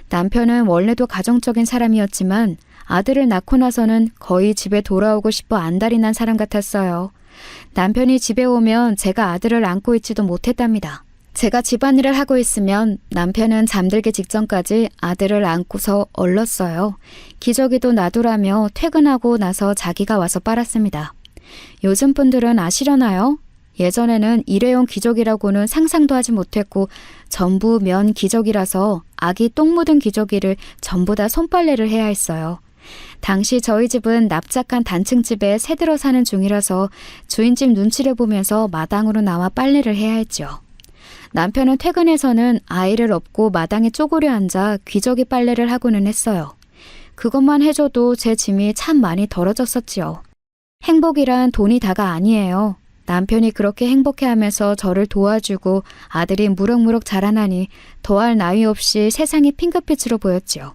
남편은 원래도 가정적인 사람이었지만 아들을 낳고 나서는 거의 집에 돌아오고 싶어 안달이 난 사람 같았어요. 남편이 집에 오면 제가 아들을 안고 있지도 못했답니다. 제가 집안일을 하고 있으면 남편은 잠들기 직전까지 아들을 안고서 얼렀어요. 기저귀도 놔두라며 퇴근하고 나서 자기가 와서 빨았습니다. 요즘 분들은 아시려나요? 예전에는 일회용 기저귀라고는 상상도 하지 못했고 전부 면 기저귀라서 아기 똥 묻은 기저귀를 전부 다 손빨래를 해야 했어요. 당시 저희 집은 납작한 단층집에 새들어 사는 중이라서 주인집 눈치를 보면서 마당으로 나와 빨래를 해야 했죠. 남편은 퇴근해서는 아이를 업고 마당에 쪼그려 앉아 기저귀 빨래를 하고는 했어요. 그것만 해줘도 제 짐이 참 많이 덜어졌었지요. 행복이란 돈이 다가 아니에요. 남편이 그렇게 행복해하면서 저를 도와주고 아들이 무럭무럭 자라나니 더할 나위 없이 세상이 핑크빛으로 보였지요.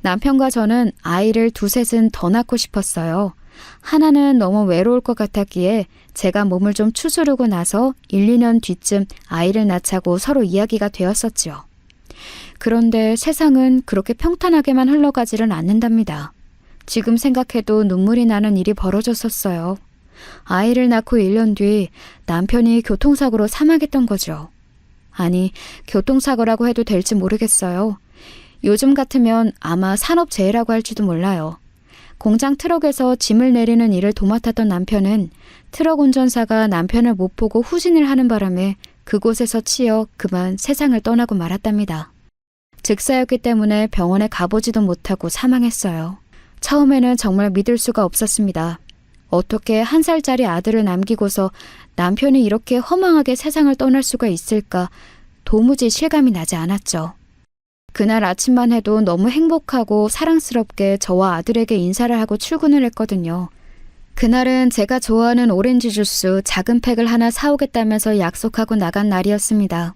남편과 저는 아이를 2셋은 더 낳고 싶었어요. 하나는 너무 외로울 것 같았기에 제가 몸을 좀 추스르고 나서 1, 2년 뒤쯤 아이를 낳자고 서로 이야기가 되었었지요. 그런데 세상은 그렇게 평탄하게만 흘러가지는 않는답니다. 지금 생각해도 눈물이 나는 일이 벌어졌었어요. 아이를 낳고 1년 뒤 남편이 교통사고로 사망했던 거죠. 아니, 교통사고라고 해도 될지 모르겠어요. 요즘 같으면 아마 산업재해라고 할지도 몰라요. 공장 트럭에서 짐을 내리는 일을 도맡았던 남편은 트럭 운전사가 남편을 못 보고 후진을 하는 바람에 그곳에서 치여 그만 세상을 떠나고 말았답니다. 즉사였기 때문에 병원에 가보지도 못하고 사망했어요. 처음에는 정말 믿을 수가 없었습니다. 어떻게 1살짜리 아들을 남기고서 남편이 이렇게 허망하게 세상을 떠날 수가 있을까 도무지 실감이 나지 않았죠. 그날 아침만 해도 너무 행복하고 사랑스럽게 저와 아들에게 인사를 하고 출근을 했거든요. 그날은 제가 좋아하는 오렌지 주스 작은 팩을 하나 사오겠다면서 약속하고 나간 날이었습니다.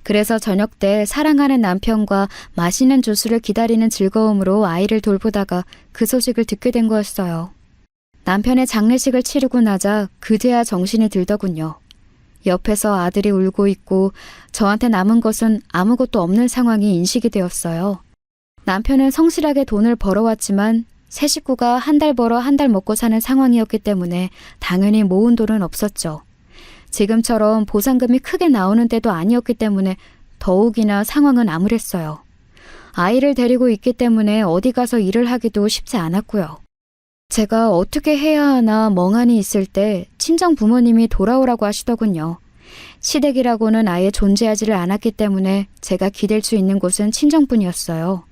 그래서 저녁 때 사랑하는 남편과 맛있는 주스를 기다리는 즐거움으로 아이를 돌보다가 그 소식을 듣게 된 거였어요. 남편의 장례식을 치르고 나자 그제야 정신이 들더군요. 옆에서 아들이 울고 있고 저한테 남은 것은 아무것도 없는 상황이 인식이 되었어요. 남편은 성실하게 돈을 벌어왔지만 세 식구가 한 달 벌어 한 달 먹고 사는 상황이었기 때문에 당연히 모은 돈은 없었죠. 지금처럼 보상금이 크게 나오는 때도 아니었기 때문에 더욱이나 상황은 암울했어요. 아이를 데리고 있기 때문에 어디 가서 일을 하기도 쉽지 않았고요. 제가 어떻게 해야 하나 멍하니 있을 때 친정 부모님이 돌아오라고 하시더군요. 시댁이라고는 아예 존재하지를 않았기 때문에 제가 기댈 수 있는 곳은 친정뿐이었어요.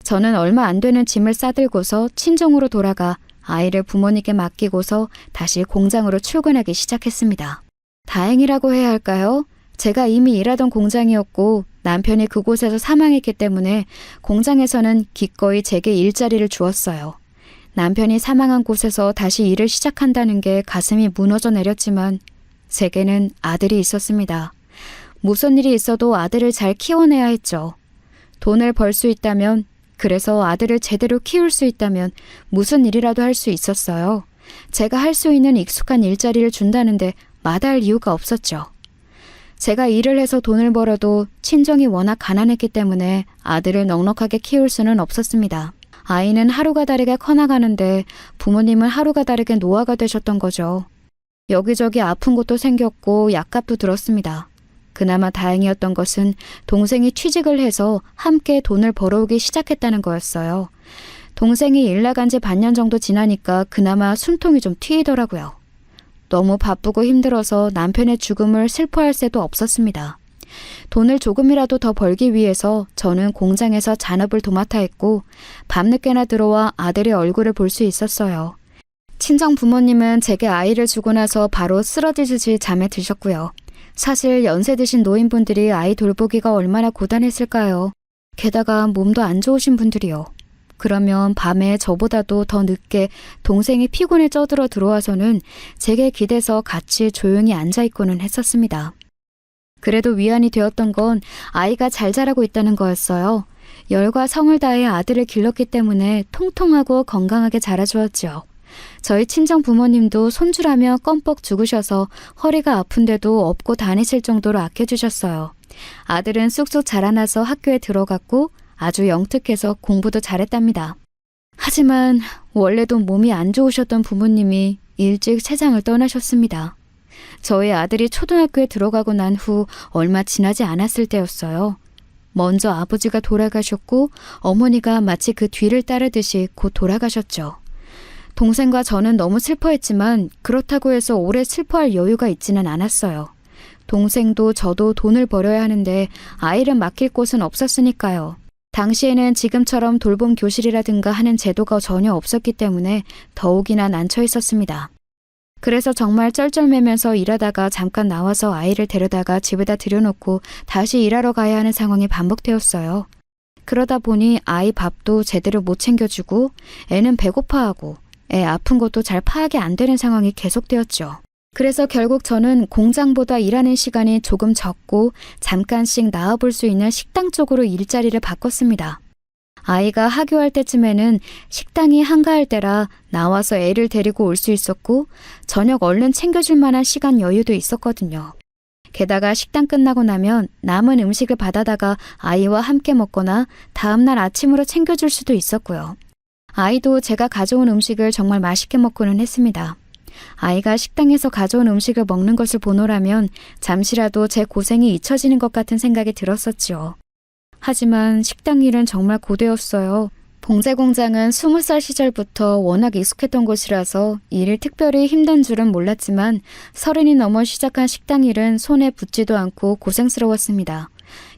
저는 얼마 안 되는 짐을 싸들고서 친정으로 돌아가 아이를 부모님께 맡기고서 다시 공장으로 출근하기 시작했습니다. 다행이라고 해야 할까요? 제가 이미 일하던 공장이었고 남편이 그곳에서 사망했기 때문에 공장에서는 기꺼이 제게 일자리를 주었어요. 남편이 사망한 곳에서 다시 일을 시작한다는 게 가슴이 무너져 내렸지만 제게는 아들이 있었습니다. 무슨 일이 있어도 아들을 잘 키워내야 했죠. 돈을 벌 수 있다면, 그래서 아들을 제대로 키울 수 있다면 무슨 일이라도 할 수 있었어요. 제가 할 수 있는 익숙한 일자리를 준다는데 마다할 이유가 없었죠. 제가 일을 해서 돈을 벌어도 친정이 워낙 가난했기 때문에 아들을 넉넉하게 키울 수는 없었습니다. 아이는 하루가 다르게 커나가는데 부모님은 하루가 다르게 노화가 되셨던 거죠. 여기저기 아픈 곳도 생겼고 약값도 들었습니다. 그나마 다행이었던 것은 동생이 취직을 해서 함께 돈을 벌어오기 시작했다는 거였어요. 동생이 일 나간 지 반년 정도 지나니까 그나마 숨통이 좀 트이더라고요. 너무 바쁘고 힘들어서 남편의 죽음을 슬퍼할 새도 없었습니다. 돈을 조금이라도 더 벌기 위해서 저는 공장에서 잔업을 도맡아 했고 밤늦게나 들어와 아들의 얼굴을 볼 수 있었어요. 친정 부모님은 제게 아이를 주고 나서 바로 쓰러지듯이 잠에 드셨고요. 사실 연세 드신 노인분들이 아이 돌보기가 얼마나 고단했을까요? 게다가 몸도 안 좋으신 분들이요. 그러면 밤에 저보다도 더 늦게 동생이 피곤에 쪄들어 들어와서는 제게 기대서 같이 조용히 앉아있고는 했었습니다. 그래도 위안이 되었던 건 아이가 잘 자라고 있다는 거였어요. 열과 성을 다해 아들을 길렀기 때문에 통통하고 건강하게 자라주었죠. 저희 친정 부모님도 손주라며 껌뻑 죽으셔서 허리가 아픈데도 업고 다니실 정도로 아껴주셨어요. 아들은 쑥쑥 자라나서 학교에 들어갔고 아주 영특해서 공부도 잘했답니다. 하지만 원래도 몸이 안 좋으셨던 부모님이 일찍 세상을 떠나셨습니다. 저희 아들이 초등학교에 들어가고 난 후 얼마 지나지 않았을 때였어요. 먼저 아버지가 돌아가셨고 어머니가 마치 그 뒤를 따르듯이 곧 돌아가셨죠. 동생과 저는 너무 슬퍼했지만 그렇다고 해서 오래 슬퍼할 여유가 있지는 않았어요. 동생도 저도 돈을 벌어야 하는데 아이를 맡길 곳은 없었으니까요. 당시에는 지금처럼 돌봄 교실이라든가 하는 제도가 전혀 없었기 때문에 더욱이나 난처 있었습니다. 그래서 정말 쩔쩔매면서 일하다가 잠깐 나와서 아이를 데려다가 집에다 들여놓고 다시 일하러 가야 하는 상황이 반복되었어요. 그러다 보니 아이 밥도 제대로 못 챙겨주고 애는 배고파하고 애 아픈 것도 잘 파악이 안 되는 상황이 계속되었죠. 그래서 결국 저는 공장보다 일하는 시간이 조금 적고 잠깐씩 나와볼 수 있는 식당 쪽으로 일자리를 바꿨습니다. 아이가 하교할 때쯤에는 식당이 한가할 때라 나와서 애를 데리고 올 수 있었고 저녁 얼른 챙겨줄 만한 시간 여유도 있었거든요. 게다가 식당 끝나고 나면 남은 음식을 받아다가 아이와 함께 먹거나 다음날 아침으로 챙겨줄 수도 있었고요. 아이도 제가 가져온 음식을 정말 맛있게 먹고는 했습니다. 아이가 식당에서 가져온 음식을 먹는 것을 보노라면 잠시라도 제 고생이 잊혀지는 것 같은 생각이 들었었지요. 하지만 식당 일은 정말 고되었어요. 봉제 공장은 20살 시절부터 워낙 익숙했던 곳이라서 일이 특별히 힘든 줄은 몰랐지만 30이 넘어 시작한 식당 일은 손에 붙지도 않고 고생스러웠습니다.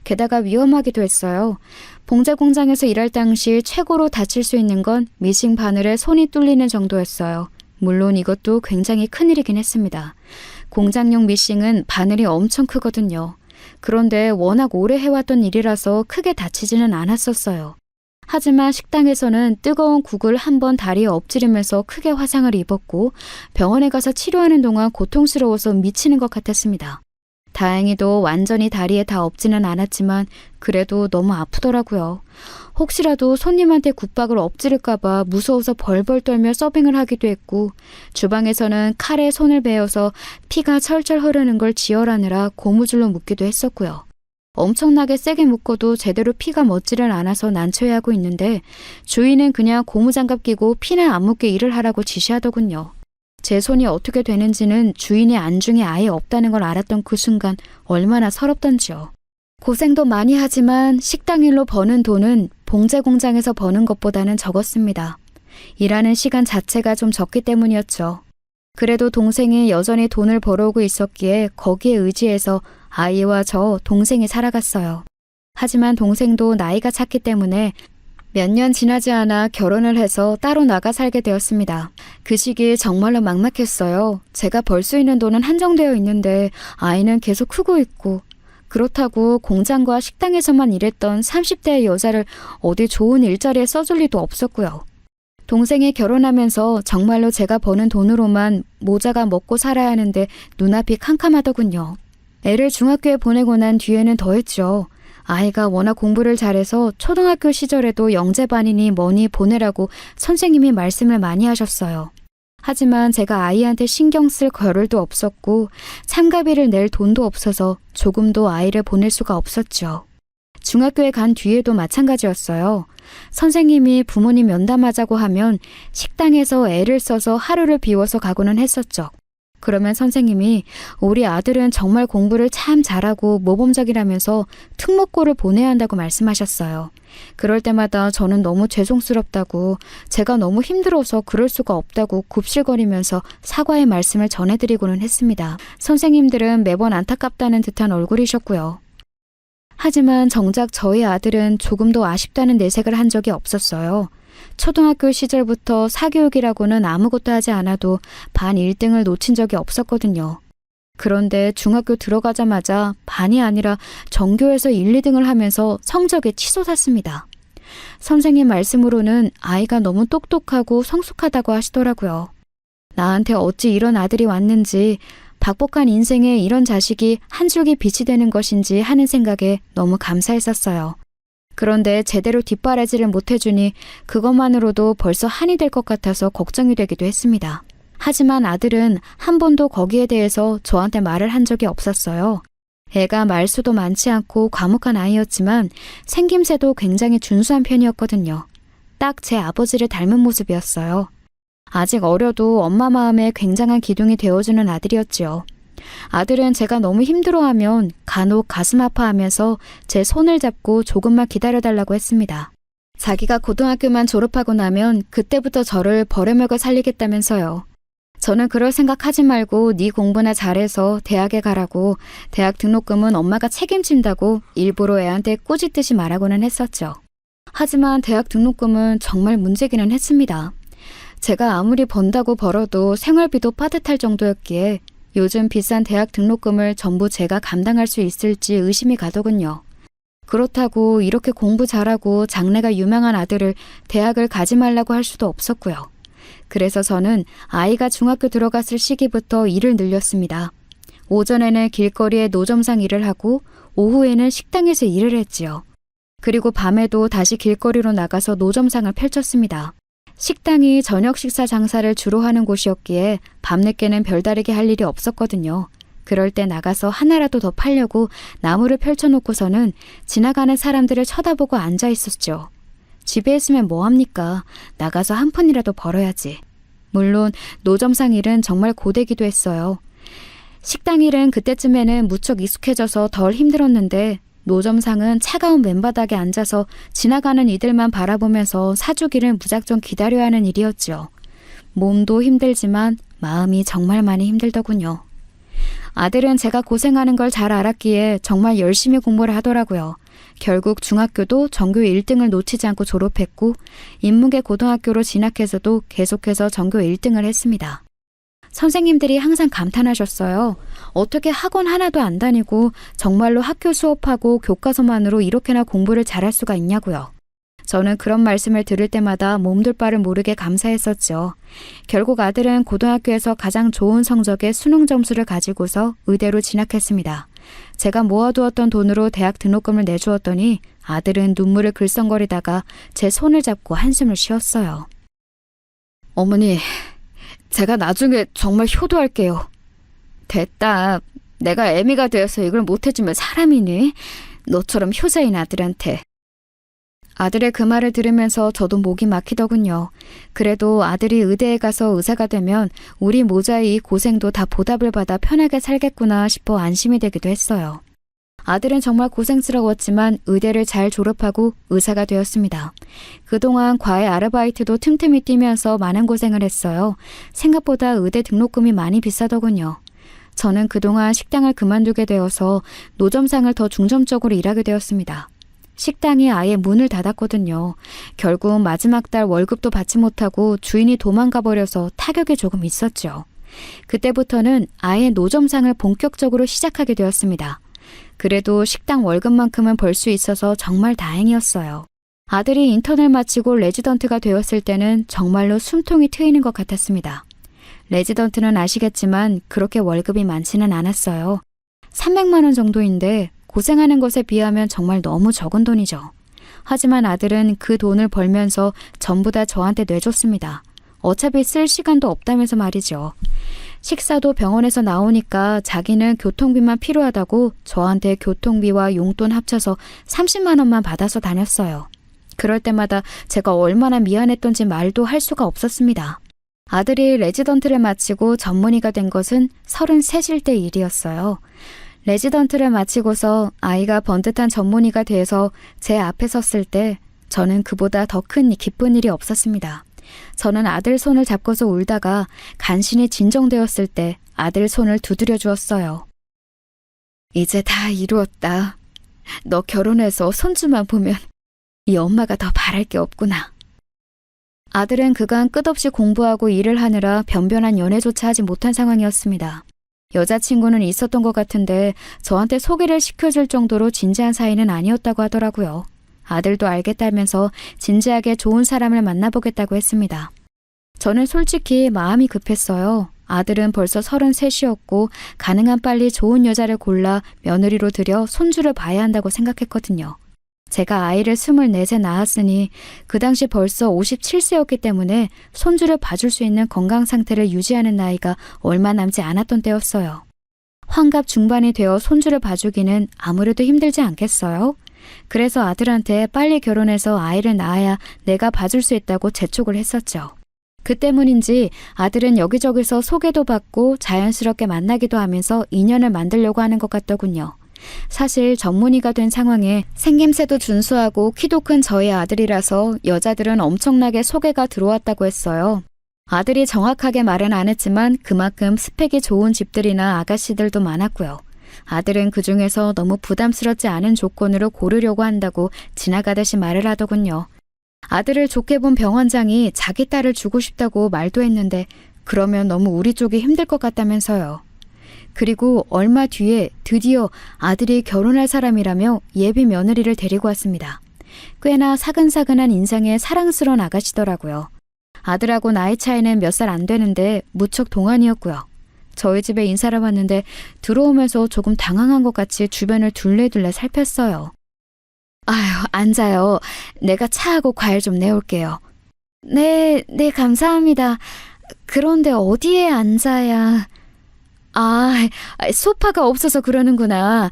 게다가 위험하기도 했어요. 봉제 공장에서 일할 당시 최고로 다칠 수 있는 건 미싱 바늘에 손이 뚫리는 정도였어요. 물론 이것도 굉장히 큰일이긴 했습니다. 공장용 미싱은 바늘이 엄청 크거든요. 그런데 워낙 오래 해왔던 일이라서 크게 다치지는 않았었어요. 하지만 식당에서는 뜨거운 국을 한번 다리에 엎지르면서 크게 화상을 입었고 병원에 가서 치료하는 동안 고통스러워서 미치는 것 같았습니다. 다행히도 완전히 다리에 다 엎지는 않았지만 그래도 너무 아프더라고요. 혹시라도 손님한테 국밥을 엎지를까봐 무서워서 벌벌 떨며 서빙을 하기도 했고 주방에서는 칼에 손을 베어서 피가 철철 흐르는 걸 지혈하느라 고무줄로 묶기도 했었고요. 엄청나게 세게 묶어도 제대로 피가 멎지를 않아서 난처해하고 있는데 주인은 그냥 고무장갑 끼고 피는 안 묻게 일을 하라고 지시하더군요. 제 손이 어떻게 되는지는 주인의 안중에 아예 없다는 걸 알았던 그 순간 얼마나 서럽던지요. 고생도 많이 하지만 식당 일로 버는 돈은 봉제 공장에서 버는 것보다는 적었습니다. 일하는 시간 자체가 좀 적기 때문이었죠. 그래도 동생이 여전히 돈을 벌어오고 있었기에 거기에 의지해서 아이와 저 동생이 살아갔어요. 하지만 동생도 나이가 찼기 때문에 몇 년 지나지 않아 결혼을 해서 따로 나가 살게 되었습니다. 그 시기 정말로 막막했어요. 제가 벌 수 있는 돈은 한정되어 있는데 아이는 계속 크고 있고 그렇다고 공장과 식당에서만 일했던 30대의 여자를 어디 좋은 일자리에 써줄 리도 없었고요. 동생이 결혼하면서 정말로 제가 버는 돈으로만 모자가 먹고 살아야 하는데 눈앞이 캄캄하더군요. 애를 중학교에 보내고 난 뒤에는 더했죠. 아이가 워낙 공부를 잘해서 초등학교 시절에도 영재반이니 뭐니 보내라고 선생님이 말씀을 많이 하셨어요. 하지만 제가 아이한테 신경 쓸 겨를도 없었고 참가비를 낼 돈도 없어서 조금도 아이를 보낼 수가 없었죠. 중학교에 간 뒤에도 마찬가지였어요. 선생님이 부모님 면담하자고 하면 식당에서 애를 써서 하루를 비워서 가고는 했었죠. 그러면 선생님이 우리 아들은 정말 공부를 참 잘하고 모범적이라면서 특목고를 보내야 한다고 말씀하셨어요. 그럴 때마다 저는 너무 죄송스럽다고 제가 너무 힘들어서 그럴 수가 없다고 굽실거리면서 사과의 말씀을 전해드리고는 했습니다. 선생님들은 매번 안타깝다는 듯한 얼굴이셨고요. 하지만 정작 저희 아들은 조금도 아쉽다는 내색을 한 적이 없었어요. 초등학교 시절부터 사교육이라고는 아무것도 하지 않아도 반 1등을 놓친 적이 없었거든요. 그런데 중학교 들어가자마자 반이 아니라 전교에서 1, 2등을 하면서 성적에 치솟았습니다. 선생님 말씀으로는 아이가 너무 똑똑하고 성숙하다고 하시더라고요. 나한테 어찌 이런 아들이 왔는지, 박복한 인생에 이런 자식이 한 줄기 빛이 되는 것인지 하는 생각에 너무 감사했었어요. 그런데 제대로 뒷바라지를 못해주니 그것만으로도 벌써 한이 될 것 같아서 걱정이 되기도 했습니다. 하지만 아들은 한 번도 거기에 대해서 저한테 말을 한 적이 없었어요. 애가 말수도 많지 않고 과묵한 아이였지만 생김새도 굉장히 준수한 편이었거든요. 딱 제 아버지를 닮은 모습이었어요. 아직 어려도 엄마 마음에 굉장한 기둥이 되어주는 아들이었지요. 아들은 제가 너무 힘들어하면 간혹 가슴 아파하면서 제 손을 잡고 조금만 기다려달라고 했습니다. 자기가 고등학교만 졸업하고 나면 그때부터 저를 버려먹어 살리겠다면서요. 저는 그럴 생각하지 말고 네 공부나 잘해서 대학에 가라고, 대학 등록금은 엄마가 책임진다고 일부러 애한테 꾸짖듯이 말하고는 했었죠. 하지만 대학 등록금은 정말 문제기는 했습니다. 제가 아무리 번다고 벌어도 생활비도 빠듯할 정도였기에 요즘 비싼 대학 등록금을 전부 제가 감당할 수 있을지 의심이 가더군요. 그렇다고 이렇게 공부 잘하고 장래가 유명한 아들을 대학을 가지 말라고 할 수도 없었고요. 그래서 저는 아이가 중학교 들어갔을 시기부터 일을 늘렸습니다. 오전에는 길거리에 노점상 일을 하고 오후에는 식당에서 일을 했지요. 그리고 밤에도 다시 길거리로 나가서 노점상을 펼쳤습니다. 식당이 저녁 식사 장사를 주로 하는 곳이었기에 밤늦게는 별다르게 할 일이 없었거든요. 그럴 때 나가서 하나라도 더 팔려고 나무를 펼쳐놓고서는 지나가는 사람들을 쳐다보고 앉아 있었죠. 집에 있으면 뭐합니까? 나가서 한 푼이라도 벌어야지. 물론 노점상 일은 정말 고되기도 했어요. 식당 일은 그때쯤에는 무척 익숙해져서 덜 힘들었는데 노점상은 차가운 맨바닥에 앉아서 지나가는 이들만 바라보면서 사주기를 무작정 기다려야 하는 일이었지요. 몸도 힘들지만 마음이 정말 많이 힘들더군요. 아들은 제가 고생하는 걸 잘 알았기에 정말 열심히 공부를 하더라고요. 결국 중학교도 전교 1등을 놓치지 않고 졸업했고 인문계 고등학교로 진학해서도 계속해서 전교 1등을 했습니다. 선생님들이 항상 감탄하셨어요. 어떻게 학원 하나도 안 다니고 정말로 학교 수업하고 교과서만으로 이렇게나 공부를 잘할 수가 있냐고요. 저는 그런 말씀을 들을 때마다 몸둘 바를 모르게 감사했었죠. 결국 아들은 고등학교에서 가장 좋은 성적의 수능 점수를 가지고서 의대로 진학했습니다. 제가 모아두었던 돈으로 대학 등록금을 내주었더니 아들은 눈물을 글썽거리다가 제 손을 잡고 한숨을 쉬었어요. 어머니, 제가 나중에 정말 효도할게요. 됐다. 내가 애미가 되어서 이걸 못해주면 사람이니? 너처럼 효자인 아들한테. 아들의 그 말을 들으면서 저도 목이 막히더군요. 그래도 아들이 의대에 가서 의사가 되면 우리 모자의 이 고생도 다 보답을 받아 편하게 살겠구나 싶어 안심이 되기도 했어요. 아들은 정말 고생스러웠지만 의대를 잘 졸업하고 의사가 되었습니다. 그동안 과외 아르바이트도 틈틈이 뛰면서 많은 고생을 했어요. 생각보다 의대 등록금이 많이 비싸더군요. 저는 그동안 식당을 그만두게 되어서 노점상을 더 중점적으로 일하게 되었습니다. 식당이 아예 문을 닫았거든요. 결국 마지막 달 월급도 받지 못하고 주인이 도망가 버려서 타격이 조금 있었죠. 그때부터는 아예 노점상을 본격적으로 시작하게 되었습니다. 그래도 식당 월급만큼은 벌 수 있어서 정말 다행이었어요. 아들이 인턴을 마치고 레지던트가 되었을 때는 정말로 숨통이 트이는 것 같았습니다. 레지던트는 아시겠지만 그렇게 월급이 많지는 않았어요. 300만 원 정도인데 고생하는 것에 비하면 정말 너무 적은 돈이죠. 하지만 아들은 그 돈을 벌면서 전부 다 저한테 내줬습니다. 어차피 쓸 시간도 없다면서 말이죠. 식사도 병원에서 나오니까 자기는 교통비만 필요하다고 저한테 교통비와 용돈 합쳐서 30만 원만 받아서 다녔어요. 그럴 때마다 제가 얼마나 미안했던지 말도 할 수가 없었습니다. 아들이 레지던트를 마치고 전문의가 된 것은 33일 때 일이었어요. 레지던트를 마치고서 아이가 번듯한 전문의가 돼서 제 앞에 섰을 때 저는 그보다 더 큰 기쁜 일이 없었습니다. 저는 아들 손을 잡고서 울다가 간신히 진정되었을 때 아들 손을 두드려 주었어요. 이제 다 이루었다. 너 결혼해서 손주만 보면 이 엄마가 더 바랄 게 없구나. 아들은 그간 끝없이 공부하고 일을 하느라 변변한 연애조차 하지 못한 상황이었습니다. 여자친구는 있었던 것 같은데 저한테 소개를 시켜줄 정도로 진지한 사이는 아니었다고 하더라고요. 아들도 알겠다면서 진지하게 좋은 사람을 만나보겠다고 했습니다. 저는 솔직히 마음이 급했어요. 아들은 벌써 33이었고 가능한 빨리 좋은 여자를 골라 며느리로 들여 손주를 봐야 한다고 생각했거든요. 제가 아이를 24세 낳았으니 그 당시 벌써 57세였기 때문에 손주를 봐줄 수 있는 건강 상태를 유지하는 나이가 얼마 남지 않았던 때였어요. 환갑 중반이 되어 손주를 봐주기는 아무래도 힘들지 않겠어요? 그래서 아들한테 빨리 결혼해서 아이를 낳아야 내가 봐줄 수 있다고 재촉을 했었죠. 그 때문인지 아들은 여기저기서 소개도 받고 자연스럽게 만나기도 하면서 인연을 만들려고 하는 것 같더군요. 사실 전문의가 된 상황에 생김새도 준수하고 키도 큰 저희 아들이라서 여자들은 엄청나게 소개가 들어왔다고 했어요. 아들이 정확하게 말은 안 했지만 그만큼 스펙이 좋은 집들이나 아가씨들도 많았고요. 아들은 그중에서 너무 부담스럽지 않은 조건으로 고르려고 한다고 지나가듯이 말을 하더군요. 아들을 좋게 본 병원장이 자기 딸을 주고 싶다고 말도 했는데 그러면 너무 우리 쪽이 힘들 것 같다면서요. 그리고 얼마 뒤에 드디어 아들이 결혼할 사람이라며 예비 며느리를 데리고 왔습니다. 꽤나 사근사근한 인상의 사랑스러운 아가씨더라고요. 아들하고 나이 차이는 몇 살 안 되는데 무척 동안이었고요. 저희 집에 인사를 왔는데 들어오면서 조금 당황한 것 같이 주변을 둘레둘레 살폈어요. 아유, 앉아요. 내가 차하고 과일 좀 내올게요. 네, 감사합니다. 그런데 어디에 앉아야... 소파가 없어서 그러는구나.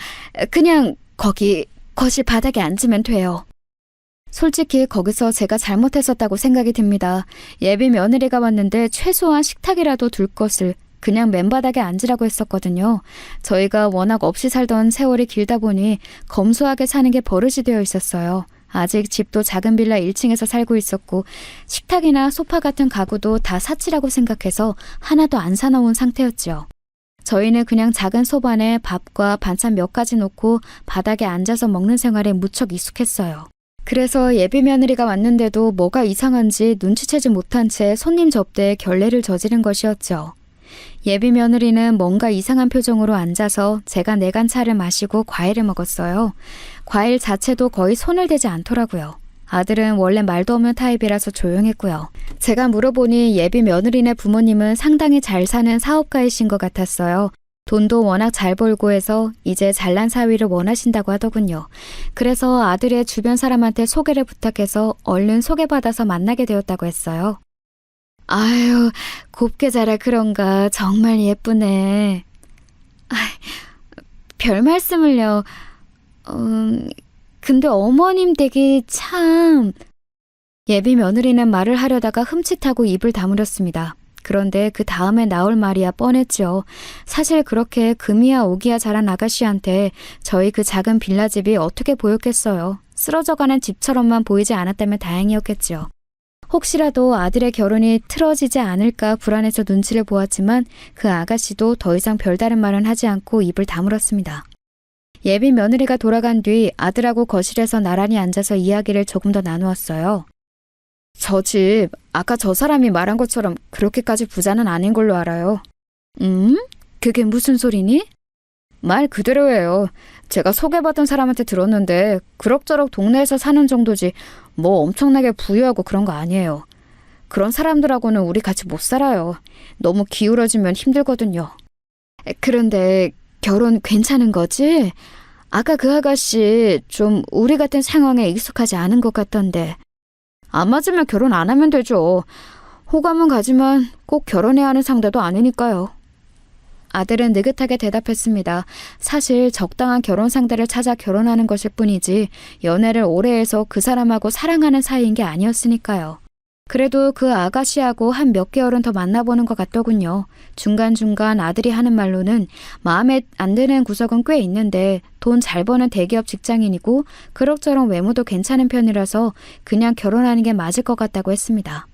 그냥 거기 거실 바닥에 앉으면 돼요. 솔직히 거기서 제가 잘못했었다고 생각이 듭니다. 예비 며느리가 왔는데 최소한 식탁이라도 둘 것을 그냥 맨바닥에 앉으라고 했었거든요. 저희가 워낙 없이 살던 세월이 길다 보니 검소하게 사는 게 버릇이 되어 있었어요. 아직 집도 작은 빌라 1층에서 살고 있었고 식탁이나 소파 같은 가구도 다 사치라고 생각해서 하나도 안 사놓은 상태였죠. 저희는 그냥 작은 소반에 밥과 반찬 몇 가지 놓고 바닥에 앉아서 먹는 생활에 무척 익숙했어요. 그래서 예비 며느리가 왔는데도 뭐가 이상한지 눈치채지 못한 채 손님 접대에 결례를 저지른 것이었죠. 예비 며느리는 뭔가 이상한 표정으로 앉아서 제가 내간 차를 마시고 과일을 먹었어요. 과일 자체도 거의 손을 대지 않더라고요. 아들은 원래 말도 없는 타입이라서 조용했고요. 제가 물어보니 예비 며느리네 부모님은 상당히 잘 사는 사업가이신 것 같았어요. 돈도 워낙 잘 벌고 해서 이제 잘난 사위를 원하신다고 하더군요. 그래서 아들의 주변 사람한테 소개를 부탁해서 얼른 소개받아서 만나게 되었다고 했어요. 아유, 곱게 자라 그런가. 정말 예쁘네. 별 말씀을요. 근데 어머님 댁이 참... 예비 며느리는 말을 하려다가 흠칫하고 입을 다물었습니다. 그런데 그 다음에 나올 말이야 뻔했죠. 사실 그렇게 금이야 오기야 자란 아가씨한테 저희 그 작은 빌라집이 어떻게 보였겠어요. 쓰러져가는 집처럼만 보이지 않았다면 다행이었겠죠. 혹시라도 아들의 결혼이 틀어지지 않을까 불안해서 눈치를 보았지만 그 아가씨도 더 이상 별다른 말은 하지 않고 입을 다물었습니다. 예비 며느리가 돌아간 뒤 아들하고 거실에서 나란히 앉아서 이야기를 조금 더 나누었어요. 저 집, 아까 저 사람이 말한 것처럼 그렇게까지 부자는 아닌 걸로 알아요. 그게 무슨 소리니? 말 그대로예요. 제가 소개받은 사람한테 들었는데 그럭저럭 동네에서 사는 정도지 뭐 엄청나게 부유하고 그런 거 아니에요. 그런 사람들하고는 우리 같이 못 살아요. 너무 기울어지면 힘들거든요. 그런데 결혼 괜찮은 거지? 아까 그 아가씨 좀 우리 같은 상황에 익숙하지 않은 것 같던데. 안 맞으면 결혼 안 하면 되죠. 호감은 가지만 꼭 결혼해야 하는 상대도 아니니까요. 아들은 느긋하게 대답했습니다. 사실 적당한 결혼 상대를 찾아 결혼하는 것일 뿐이지 연애를 오래 해서 그 사람하고 사랑하는 사이인 게 아니었으니까요. 그래도 그 아가씨하고 한 몇 개월은 더 만나보는 것 같더군요. 중간중간 아들이 하는 말로는 마음에 안 드는 구석은 꽤 있는데 돈 잘 버는 대기업 직장인이고 그럭저럭 외모도 괜찮은 편이라서 그냥 결혼하는 게 맞을 것 같다고 했습니다.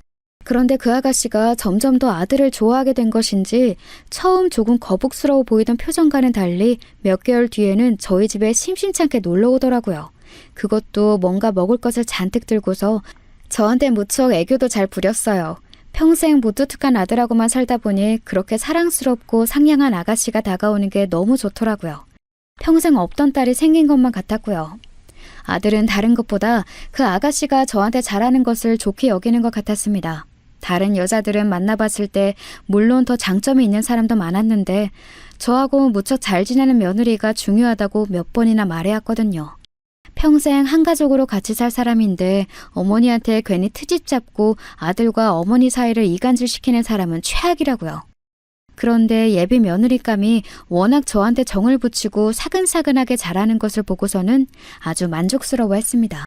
그런데 그 아가씨가 점점 더 아들을 좋아하게 된 것인지 처음 조금 거북스러워 보이던 표정과는 달리 몇 개월 뒤에는 저희 집에 심심찮게 놀러 오더라고요. 그것도 뭔가 먹을 것을 잔뜩 들고서 저한테 무척 애교도 잘 부렸어요. 평생 무뚝뚝한 아들하고만 살다 보니 그렇게 사랑스럽고 상냥한 아가씨가 다가오는 게 너무 좋더라고요. 평생 없던 딸이 생긴 것만 같았고요. 아들은 다른 것보다 그 아가씨가 저한테 잘하는 것을 좋게 여기는 것 같았습니다. 다른 여자들은 만나봤을 때 물론 더 장점이 있는 사람도 많았는데 저하고 무척 잘 지내는 며느리가 중요하다고 몇 번이나 말해왔거든요. 평생 한 가족으로 같이 살 사람인데 어머니한테 괜히 트집 잡고 아들과 어머니 사이를 이간질시키는 사람은 최악이라고요. 그런데 예비 며느리감이 워낙 저한테 정을 붙이고 사근사근하게 잘하는 것을 보고서는 아주 만족스러워했습니다.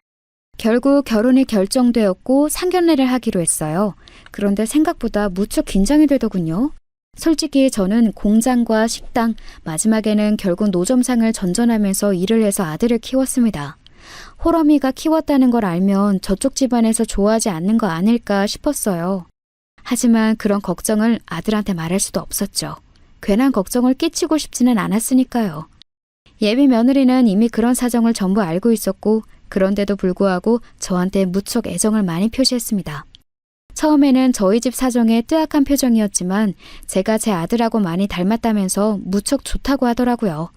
결국 결혼이 결정되었고 상견례를 하기로 했어요. 그런데 생각보다 무척 긴장이 되더군요. 솔직히 저는 공장과 식당, 마지막에는 결국 노점상을 전전하면서 일을 해서 아들을 키웠습니다. 호러미가 키웠다는 걸 알면 저쪽 집안에서 좋아하지 않는 거 아닐까 싶었어요. 하지만 그런 걱정을 아들한테 말할 수도 없었죠. 괜한 걱정을 끼치고 싶지는 않았으니까요. 예비 며느리는 이미 그런 사정을 전부 알고 있었고 그런데도 불구하고 저한테 무척 애정을 많이 표시했습니다. 처음에는 저희 집 사정에 뜨악한 표정이었지만 제가 제 아들하고 많이 닮았다면서 무척 좋다고 하더라고요.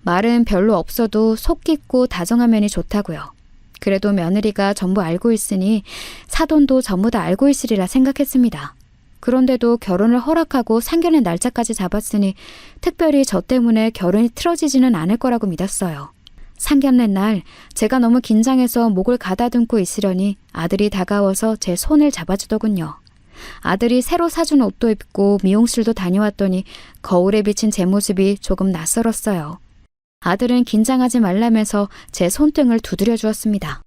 말은 별로 없어도 속 깊고 다정한 면이 좋다고요. 그래도 며느리가 전부 알고 있으니 사돈도 전부 다 알고 있으리라 생각했습니다. 그런데도 결혼을 허락하고 상견례 날짜까지 잡았으니 특별히 저 때문에 결혼이 틀어지지는 않을 거라고 믿었어요. 상견례 날 제가 너무 긴장해서 목을 가다듬고 있으려니 아들이 다가와서 제 손을 잡아주더군요. 아들이 새로 사준 옷도 입고 미용실도 다녀왔더니 거울에 비친 제 모습이 조금 낯설었어요. 아들은 긴장하지 말라면서 제 손등을 두드려 주었습니다.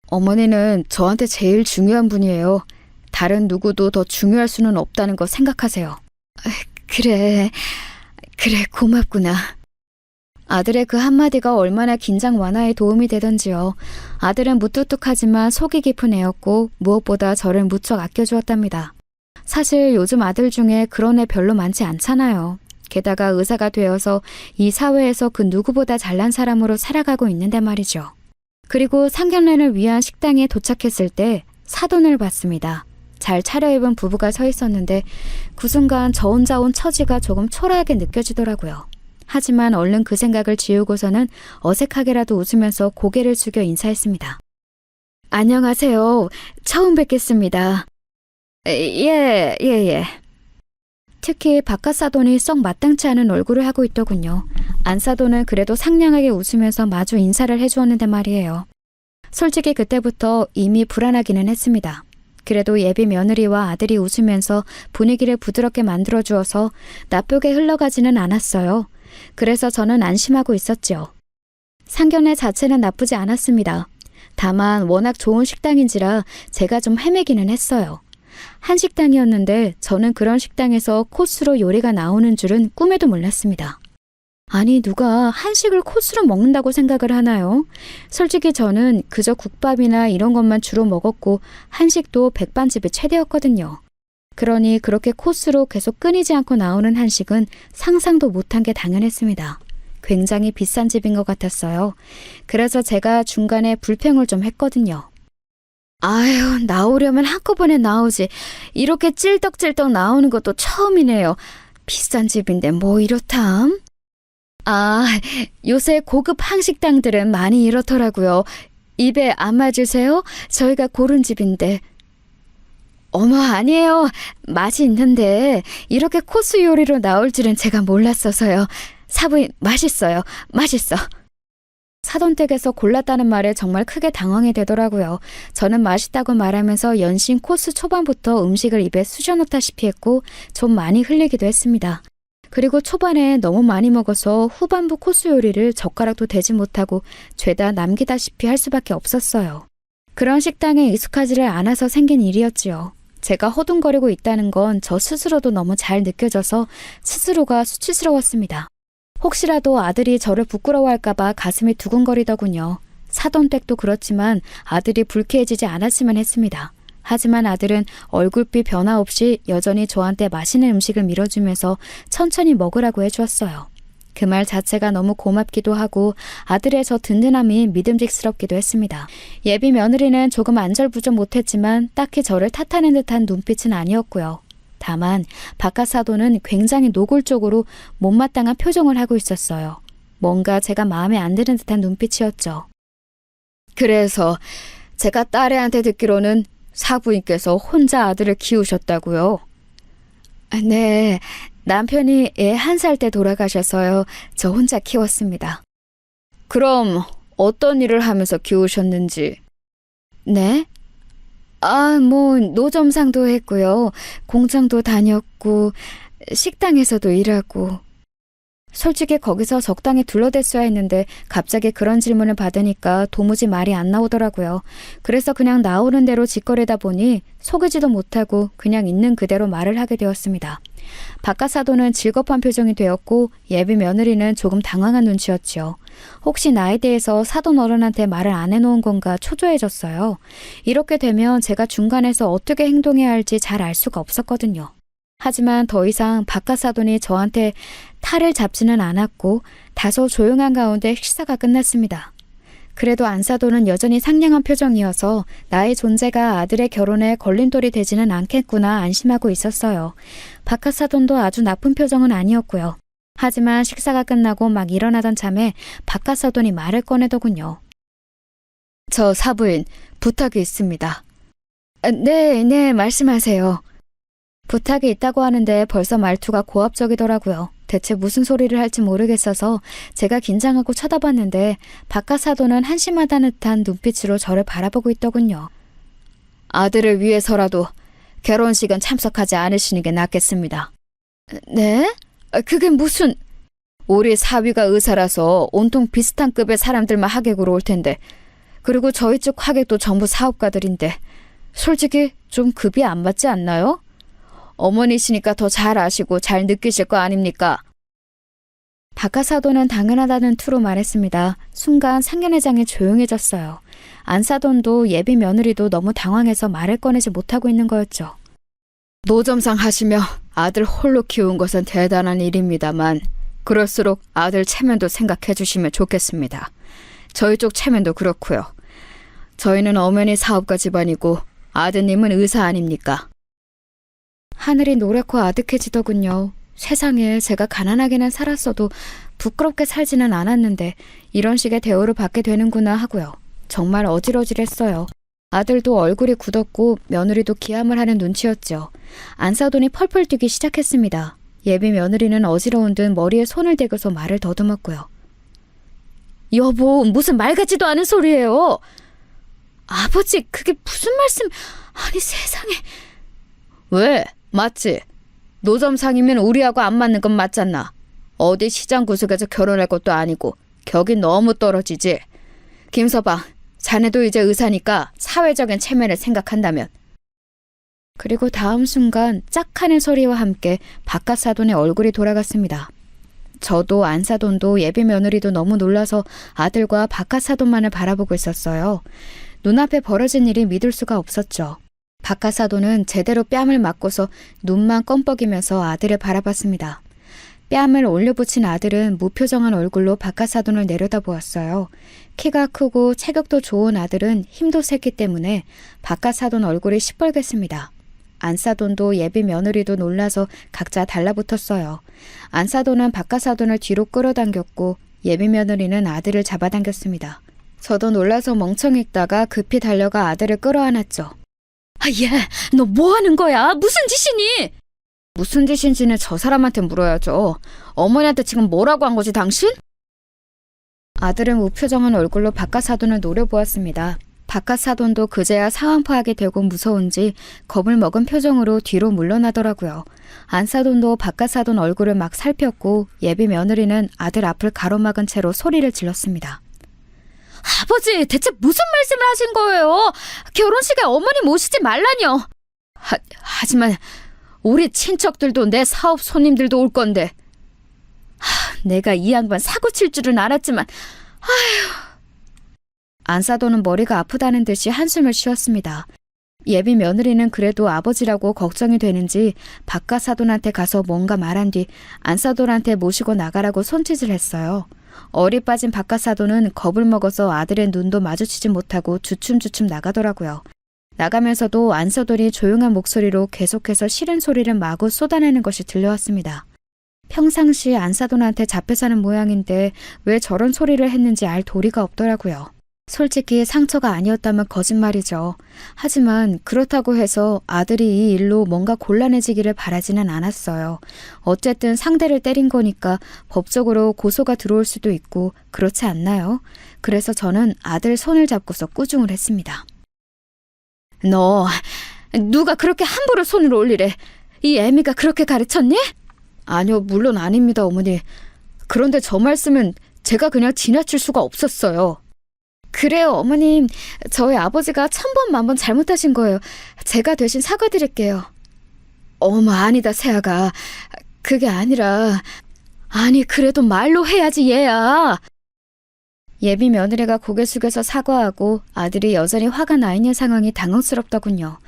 어머니는 저한테 제일 중요한 분이에요. 다른 누구도 더 중요할 수는 없다는 거 생각하세요. 그래, 고맙구나. 아들의 그 한마디가 얼마나 긴장 완화에 도움이 되던지요. 아들은 무뚝뚝하지만 속이 깊은 애였고 무엇보다 저를 무척 아껴주었답니다. 사실 요즘 아들 중에 그런 애 별로 많지 않잖아요. 게다가 의사가 되어서 이 사회에서 그 누구보다 잘난 사람으로 살아가고 있는데 말이죠. 그리고 상견례를 위한 식당에 도착했을 때 사돈을 봤습니다. 잘 차려입은 부부가 서 있었는데 그 순간 저 혼자 온 처지가 조금 초라하게 느껴지더라고요. 하지만 얼른 그 생각을 지우고서는 어색하게라도 웃으면서 고개를 숙여 인사했습니다. 안녕하세요. 처음 뵙겠습니다. 예. 특히 바깥 사돈이 썩 마땅치 않은 얼굴을 하고 있더군요. 안 사돈은 그래도 상냥하게 웃으면서 마주 인사를 해주었는데 말이에요. 솔직히 그때부터 이미 불안하기는 했습니다. 그래도 예비 며느리와 아들이 웃으면서 분위기를 부드럽게 만들어주어서 나쁘게 흘러가지는 않았어요. 그래서 저는 안심하고 있었지요. 상견례 자체는 나쁘지 않았습니다. 다만 워낙 좋은 식당인지라 제가 좀 헤매기는 했어요. 한식당이었는데 저는 그런 식당에서 코스로 요리가 나오는 줄은 꿈에도 몰랐습니다. 아니, 누가 한식을 코스로 먹는다고 생각을 하나요? 솔직히 저는 그저 국밥이나 이런 것만 주로 먹었고 한식도 백반집이 최대였거든요. 그러니 그렇게 코스로 계속 끊이지 않고 나오는 한식은 상상도 못한 게 당연했습니다. 굉장히 비싼 집인 것 같았어요. 그래서 제가 중간에 불평을 좀 했거든요. 아유, 나오려면 한꺼번에 나오지. 이렇게 찔떡찔떡 나오는 것도 처음이네요. 비싼 집인데 뭐 이렇담? 아, 요새 고급 한식당들은 많이 이렇더라고요. 입에 안 맞으세요? 저희가 고른 집인데. 어머, 아니에요. 맛이 있는데 이렇게 코스 요리로 나올 줄은 제가 몰랐어서요. 사부인, 맛있어요. 맛있어. 사돈댁에서 골랐다는 말에 정말 크게 당황이 되더라고요. 저는 맛있다고 말하면서 연신 코스 초반부터 음식을 입에 쑤셔넣다시피 했고 좀 많이 흘리기도 했습니다. 그리고 초반에 너무 많이 먹어서 후반부 코스 요리를 젓가락도 대지 못하고 죄다 남기다시피 할 수밖에 없었어요. 그런 식당에 익숙하지를 않아서 생긴 일이었지요. 제가 허둥거리고 있다는 건 저 스스로도 너무 잘 느껴져서 스스로가 수치스러웠습니다. 혹시라도 아들이 저를 부끄러워할까봐 가슴이 두근거리더군요. 사돈댁도 그렇지만 아들이 불쾌해지지 않았으면 했습니다. 하지만 아들은 얼굴빛 변화 없이 여전히 저한테 맛있는 음식을 밀어주면서 천천히 먹으라고 해주었어요. 그 말 자체가 너무 고맙기도 하고 아들의 저 든든함이 믿음직스럽기도 했습니다. 예비 며느리는 조금 안절부절 못했지만 딱히 저를 탓하는 듯한 눈빛은 아니었고요. 다만 바깥 사돈은 굉장히 노골적으로 못마땅한 표정을 하고 있었어요. 뭔가 제가 마음에 안 드는 듯한 눈빛이었죠. 그래서 제가 딸애한테 듣기로는 사부인께서 혼자 아들을 키우셨다고요? 네, 남편이 애 1살 때 돌아가셔서요. 저 혼자 키웠습니다. 그럼 어떤 일을 하면서 키우셨는지? 네? 노점상도 했고요. 공장도 다녔고, 식당에서도 일하고. 솔직히 거기서 적당히 둘러댔어야 했는데 갑자기 그런 질문을 받으니까 도무지 말이 안 나오더라고요. 그래서 그냥 나오는 대로 짓거리다 보니 속이지도 못하고 그냥 있는 그대로 말을 하게 되었습니다. 바깥 사돈은 질겁한 표정이 되었고 예비 며느리는 조금 당황한 눈치였지요. 혹시 나에 대해서 사돈 어른한테 말을 안 해놓은 건가 초조해졌어요. 이렇게 되면 제가 중간에서 어떻게 행동해야 할지 잘 알 수가 없었거든요. 하지만 더 이상 바깥 사돈이 저한테 탈을 잡지는 않았고 다소 조용한 가운데 식사가 끝났습니다. 그래도 안 사돈은 여전히 상냥한 표정이어서 나의 존재가 아들의 결혼에 걸림돌이 되지는 않겠구나 안심하고 있었어요. 바깥 사돈도 아주 나쁜 표정은 아니었고요. 하지만 식사가 끝나고 막 일어나던 참에 바깥 사돈이 말을 꺼내더군요. 저 사부인 부탁이 있습니다. 네, 말씀하세요. 부탁이 있다고 하는데 벌써 말투가 고압적이더라고요. 대체 무슨 소리를 할지 모르겠어서 제가 긴장하고 쳐다봤는데 바깥 사돈은 한심하다는 듯한 눈빛으로 저를 바라보고 있더군요. 아들을 위해서라도 결혼식은 참석하지 않으시는 게 낫겠습니다. 네? 그게 무슨... 우리 사위가 의사라서 온통 비슷한 급의 사람들만 하객으로 올 텐데 그리고 저희 쪽 하객도 전부 사업가들인데 솔직히 좀 급이 안 맞지 않나요? 어머니시니까 더 잘 아시고 잘 느끼실 거 아닙니까? 박하사돈은 당연하다는 투로 말했습니다. 순간 상견례장이 조용해졌어요. 안사돈도 예비 며느리도 너무 당황해서 말을 꺼내지 못하고 있는 거였죠. 노점상 하시며 아들 홀로 키운 것은 대단한 일입니다만 그럴수록 아들 체면도 생각해 주시면 좋겠습니다. 저희 쪽 체면도 그렇고요. 저희는 엄연히 사업가 집안이고 아드님은 의사 아닙니까? 하늘이 노랗고 아득해지더군요. 세상에 제가 가난하게는 살았어도 부끄럽게 살지는 않았는데 이런 식의 대우를 받게 되는구나 하고요. 정말 어질어질했어요. 아들도 얼굴이 굳었고 며느리도 기함을 하는 눈치였죠. 안사돈이 펄펄 뛰기 시작했습니다. 예비 며느리는 어지러운 듯 머리에 손을 대고서 말을 더듬었고요. 여보, 무슨 말 같지도 않은 소리예요. 아버지, 그게 무슨 말씀... 아니 세상에... 왜? 맞지? 노점상이면 우리하고 안 맞는 건 맞잖아. 어디 시장 구석에서 결혼할 것도 아니고 격이 너무 떨어지지. 김서방, 자네도 이제 의사니까 사회적인 체면을 생각한다면. 그리고 다음 순간 짝 하는 소리와 함께 박하사돈의 얼굴이 돌아갔습니다. 저도 안사돈도 예비 며느리도 너무 놀라서 아들과 박하사돈만을 바라보고 있었어요. 눈앞에 벌어진 일이 믿을 수가 없었죠. 박하사돈은 제대로 뺨을 맞고서 눈만 껌뻑이면서 아들을 바라봤습니다. 뺨을 올려붙인 아들은 무표정한 얼굴로 박하사돈을 내려다보았어요. 키가 크고 체격도 좋은 아들은 힘도 셌기 때문에 박하사돈 얼굴이 시뻘갰습니다. 안사돈도 예비 며느리도 놀라서 각자 달라붙었어요. 안사돈은 박하사돈을 뒤로 끌어당겼고 예비 며느리는 아들을 잡아당겼습니다. 저도 놀라서 멍청히 있다가 급히 달려가 아들을 끌어안았죠. 아, 얘, 너 뭐 하는 거야? 무슨 짓이니? 무슨 짓인지는 저 사람한테 물어야죠. 어머니한테 지금 뭐라고 한 거지, 당신? 아들은 무표정한 얼굴로 박하사돈을 노려보았습니다. 박하사돈도 그제야 상황 파악이 되고 무서운지 겁을 먹은 표정으로 뒤로 물러나더라고요. 안사돈도 박하사돈 얼굴을 막 살폈고 예비 며느리는 아들 앞을 가로막은 채로 소리를 질렀습니다. 아버지, 대체 무슨 말씀을 하신 거예요? 결혼식에 어머니 모시지 말라뇨. 하지만 우리 친척들도 내 사업 손님들도 올 건데. 내가 이 양반 사고 칠 줄은 알았지만 아휴. 안사돈은 머리가 아프다는 듯이 한숨을 쉬었습니다. 예비 며느리는 그래도 아버지라고 걱정이 되는지 박하사돈한테 가서 뭔가 말한 뒤 안사돈한테 모시고 나가라고 손짓을 했어요. 얼이 빠진 박하사돈은 겁을 먹어서 아들의 눈도 마주치지 못하고 주춤주춤 나가더라고요. 나가면서도 안사돈이 조용한 목소리로 계속해서 싫은 소리를 마구 쏟아내는 것이 들려왔습니다. 평상시 안사돈한테 잡혀 사는 모양인데 왜 저런 소리를 했는지 알 도리가 없더라고요. 솔직히 상처가 아니었다면 거짓말이죠. 하지만 그렇다고 해서 아들이 이 일로 뭔가 곤란해지기를 바라지는 않았어요. 어쨌든 상대를 때린 거니까 법적으로 고소가 들어올 수도 있고 그렇지 않나요? 그래서 저는 아들 손을 잡고서 꾸중을 했습니다. 너 누가 그렇게 함부로 손을 올리래? 이 애미가 그렇게 가르쳤니? 아니요, 물론 아닙니다, 어머니. 그런데 저 말씀은 제가 그냥 지나칠 수가 없었어요. 그래요, 어머님. 저희 아버지가 1000번 만번 잘못하신 거예요. 제가 대신 사과드릴게요. 어머, 아니다, 세아가. 그게 아니라... 아니, 그래도 말로 해야지, 얘야. 예비 며느리가 고개 숙여서 사과하고 아들이 여전히 화가 나 있는 상황이 당황스럽더군요.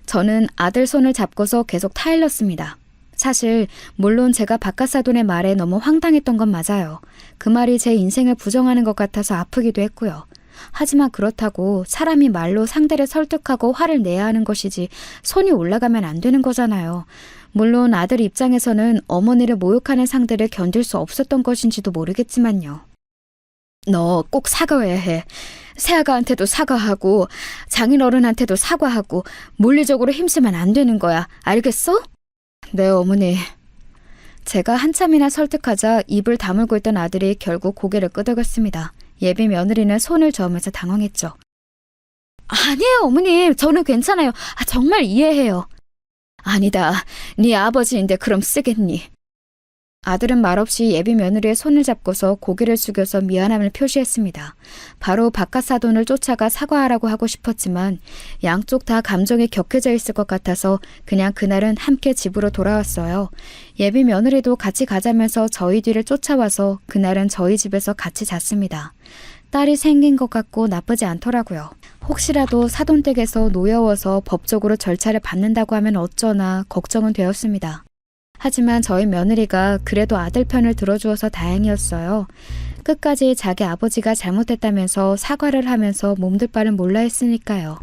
저는 아들 손을 잡고서 계속 타일렀습니다. 사실 물론 제가 박하사돈의 말에 너무 황당했던 건 맞아요. 그 말이 제 인생을 부정하는 것 같아서 아프기도 했고요. 하지만 그렇다고 사람이 말로 상대를 설득하고 화를 내야 하는 것이지 손이 올라가면 안 되는 거잖아요. 물론 아들 입장에서는 어머니를 모욕하는 상대를 견딜 수 없었던 것인지도 모르겠지만요. 너 꼭 사과해야 해. 새아가한테도 사과하고 장인어른한테도 사과하고 물리적으로 힘쓰면 안 되는 거야. 알겠어? 네, 어머니. 제가 한참이나 설득하자 입을 다물고 있던 아들이 결국 고개를 끄덕였습니다. 예비 며느리는 손을 저으면서 당황했죠. 아니에요, 어머님. 저는 괜찮아요. 정말 이해해요. 아니다. 네 아버지인데 그럼 쓰겠니? 아들은 말없이 예비 며느리의 손을 잡고서 고개를 숙여서 미안함을 표시했습니다. 바로 바깥 사돈을 쫓아가 사과하라고 하고 싶었지만 양쪽 다 감정이 격해져 있을 것 같아서 그냥 그날은 함께 집으로 돌아왔어요. 예비 며느리도 같이 가자면서 저희 뒤를 쫓아와서 그날은 저희 집에서 같이 잤습니다. 딸이 생긴 것 같고 나쁘지 않더라고요. 혹시라도 사돈댁에서 노여워서 법적으로 절차를 받는다고 하면 어쩌나 걱정은 되었습니다. 하지만 저희 며느리가 그래도 아들 편을 들어주어서 다행이었어요. 끝까지 자기 아버지가 잘못했다면서 사과를 하면서 몸둘 바를 몰라 했으니까요.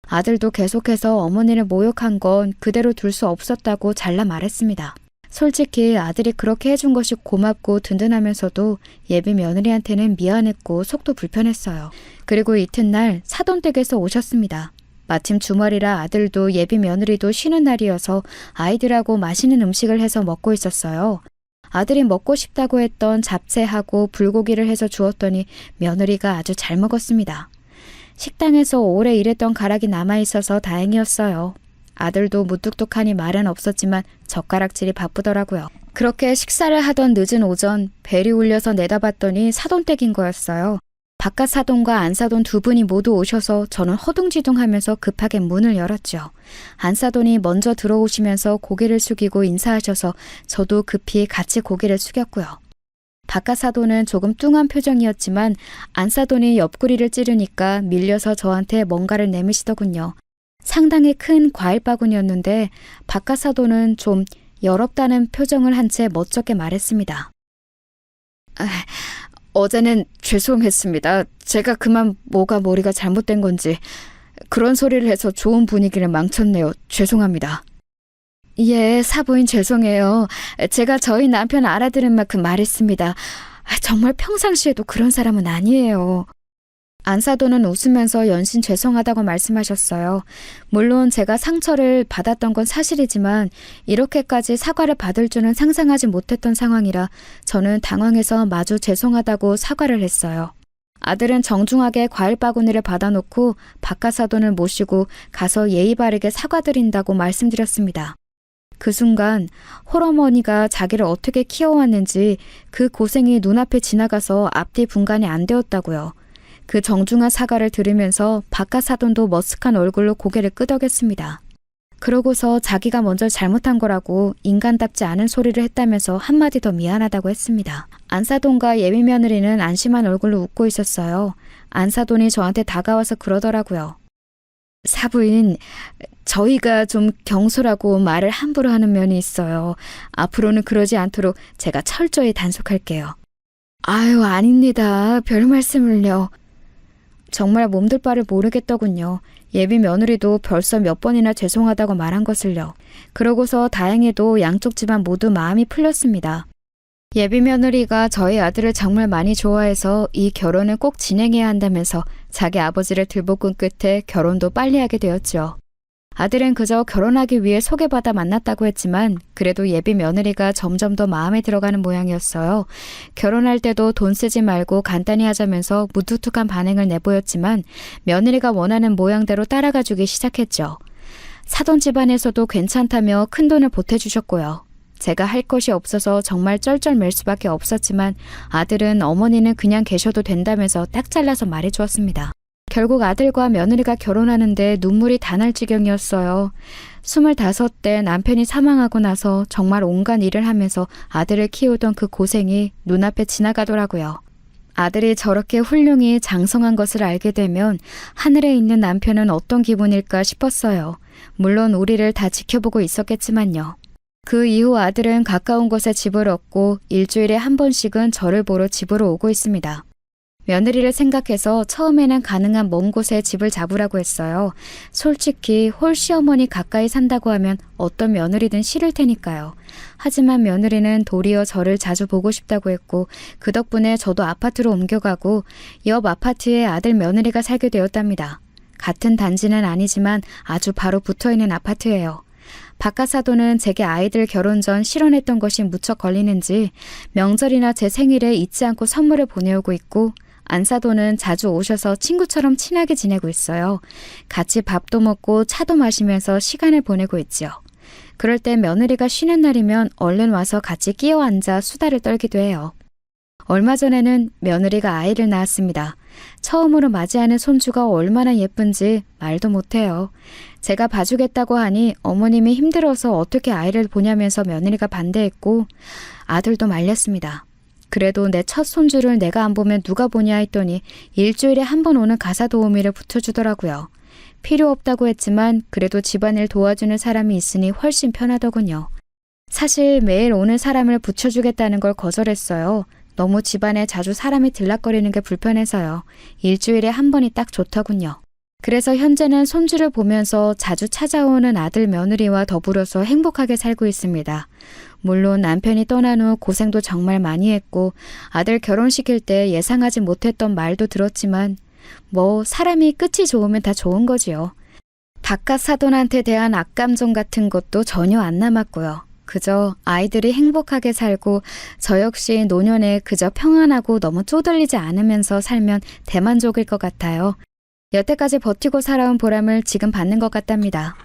아들도 계속해서 어머니를 모욕한 건 그대로 둘 수 없었다고 잘라 말했습니다. 솔직히 아들이 그렇게 해준 것이 고맙고 든든하면서도 예비 며느리한테는 미안했고 속도 불편했어요. 그리고 이튿날 사돈댁에서 오셨습니다. 마침 주말이라 아들도 예비 며느리도 쉬는 날이어서 아이들하고 맛있는 음식을 해서 먹고 있었어요. 아들이 먹고 싶다고 했던 잡채하고 불고기를 해서 주었더니 며느리가 아주 잘 먹었습니다. 식당에서 오래 일했던 가락이 남아있어서 다행이었어요. 아들도 무뚝뚝하니 말은 없었지만 젓가락질이 바쁘더라고요. 그렇게 식사를 하던 늦은 오전 벨이 울려서 내다봤더니 사돈댁인 거였어요. 바깥 사돈과 안 사돈 두 분이 모두 오셔서 저는 허둥지둥하면서 급하게 문을 열었죠. 안 사돈이 먼저 들어오시면서 고개를 숙이고 인사하셔서 저도 급히 같이 고개를 숙였고요. 바깥 사돈은 조금 뚱한 표정이었지만 안 사돈이 옆구리를 찌르니까 밀려서 저한테 뭔가를 내미시더군요. 상당히 큰 과일 바구니였는데 바깥 사돈은 좀 열없다는 표정을 한 채 멋쩍게 말했습니다. 어제는 죄송했습니다. 제가 그만 뭐가 머리가 잘못된 건지 그런 소리를 해서 좋은 분위기를 망쳤네요. 죄송합니다. 예, 사부인 죄송해요. 제가 저희 남편 알아들은 만큼 말했습니다. 정말 평상시에도 그런 사람은 아니에요. 안사돈은 웃으면서 연신 죄송하다고 말씀하셨어요. 물론 제가 상처를 받았던 건 사실이지만 이렇게까지 사과를 받을 줄은 상상하지 못했던 상황이라 저는 당황해서 마주 죄송하다고 사과를 했어요. 아들은 정중하게 과일 바구니를 받아놓고 바깥 사돈을 모시고 가서 예의 바르게 사과드린다고 말씀드렸습니다. 그 순간 홀어머니가 자기를 어떻게 키워왔는지 그 고생이 눈앞에 지나가서 앞뒤 분간이 안 되었다고요. 그 정중한 사과를 들으면서 바깥 사돈도 머쓱한 얼굴로 고개를 끄덕였습니다. 그러고서 자기가 먼저 잘못한 거라고 인간답지 않은 소리를 했다면서 한마디 더 미안하다고 했습니다. 안사돈과 예비 며느리는 안심한 얼굴로 웃고 있었어요. 안사돈이 저한테 다가와서 그러더라고요. 사부인, 저희가 좀 경솔하고 말을 함부로 하는 면이 있어요. 앞으로는 그러지 않도록 제가 철저히 단속할게요. 아유, 아닙니다. 별 말씀을요. 정말 몸둘 바를 모르겠더군요. 예비 며느리도 벌써 몇 번이나 죄송하다고 말한 것을요. 그러고서 다행히도 양쪽 집안 모두 마음이 풀렸습니다. 예비 며느리가 저희 아들을 정말 많이 좋아해서 이 결혼을 꼭 진행해야 한다면서 자기 아버지를 들볶은 끝에 결혼도 빨리 하게 되었죠. 아들은 그저 결혼하기 위해 소개받아 만났다고 했지만 그래도 예비 며느리가 점점 더 마음에 들어가는 모양이었어요. 결혼할 때도 돈 쓰지 말고 간단히 하자면서 무뚝뚝한 반응을 내보였지만 며느리가 원하는 모양대로 따라가 주기 시작했죠. 사돈 집안에서도 괜찮다며 큰돈을 보태주셨고요. 제가 할 것이 없어서 정말 쩔쩔맬 수밖에 없었지만 아들은 어머니는 그냥 계셔도 된다면서 딱 잘라서 말해주었습니다. 결국 아들과 며느리가 결혼하는데 눈물이 다 날 지경이었어요. 25대 남편이 사망하고 나서 정말 온갖 일을 하면서 아들을 키우던 그 고생이 눈앞에 지나가더라고요. 아들이 저렇게 훌륭히 장성한 것을 알게 되면 하늘에 있는 남편은 어떤 기분일까 싶었어요. 물론 우리를 다 지켜보고 있었겠지만요. 그 이후 아들은 가까운 곳에 집을 얻고 일주일에 한 번씩은 저를 보러 집으로 오고 있습니다. 며느리를 생각해서 처음에는 가능한 먼 곳에 집을 잡으라고 했어요. 솔직히 홀시어머니 가까이 산다고 하면 어떤 며느리든 싫을 테니까요. 하지만 며느리는 도리어 저를 자주 보고 싶다고 했고 그 덕분에 저도 아파트로 옮겨가고 옆 아파트에 아들 며느리가 살게 되었답니다. 같은 단지는 아니지만 아주 바로 붙어있는 아파트예요. 바깥 사돈은 제게 아이들 결혼 전 실언했던 것이 무척 걸리는지 명절이나 제 생일에 잊지 않고 선물을 보내오고 있고 안사돈은 자주 오셔서 친구처럼 친하게 지내고 있어요. 같이 밥도 먹고 차도 마시면서 시간을 보내고 있지요. 그럴 때 며느리가 쉬는 날이면 얼른 와서 같이 끼어 앉아 수다를 떨기도 해요. 얼마 전에는 며느리가 아이를 낳았습니다. 처음으로 맞이하는 손주가 얼마나 예쁜지 말도 못해요. 제가 봐주겠다고 하니 어머님이 힘들어서 어떻게 아이를 보냐면서 며느리가 반대했고 아들도 말렸습니다. 그래도 내 첫 손주를 내가 안 보면 누가 보냐 했더니 일주일에 한 번 오는 가사 도우미를 붙여주더라고요. 필요 없다고 했지만 그래도 집안일 도와주는 사람이 있으니 훨씬 편하더군요. 사실 매일 오는 사람을 붙여주겠다는 걸 거절했어요. 너무 집안에 자주 사람이 들락거리는 게 불편해서요. 일주일에 한 번이 딱 좋더군요. 그래서 현재는 손주를 보면서 자주 찾아오는 아들 며느리와 더불어서 행복하게 살고 있습니다. 물론 남편이 떠난 후 고생도 정말 많이 했고 아들 결혼시킬 때 예상하지 못했던 말도 들었지만 뭐 사람이 끝이 좋으면 다 좋은 거지요. 바깥 사돈한테 대한 악감정 같은 것도 전혀 안 남았고요. 그저 아이들이 행복하게 살고 저 역시 노년에 그저 평안하고 너무 쪼들리지 않으면서 살면 대만족일 것 같아요. 여태까지 버티고 살아온 보람을 지금 받는 것 같답니다.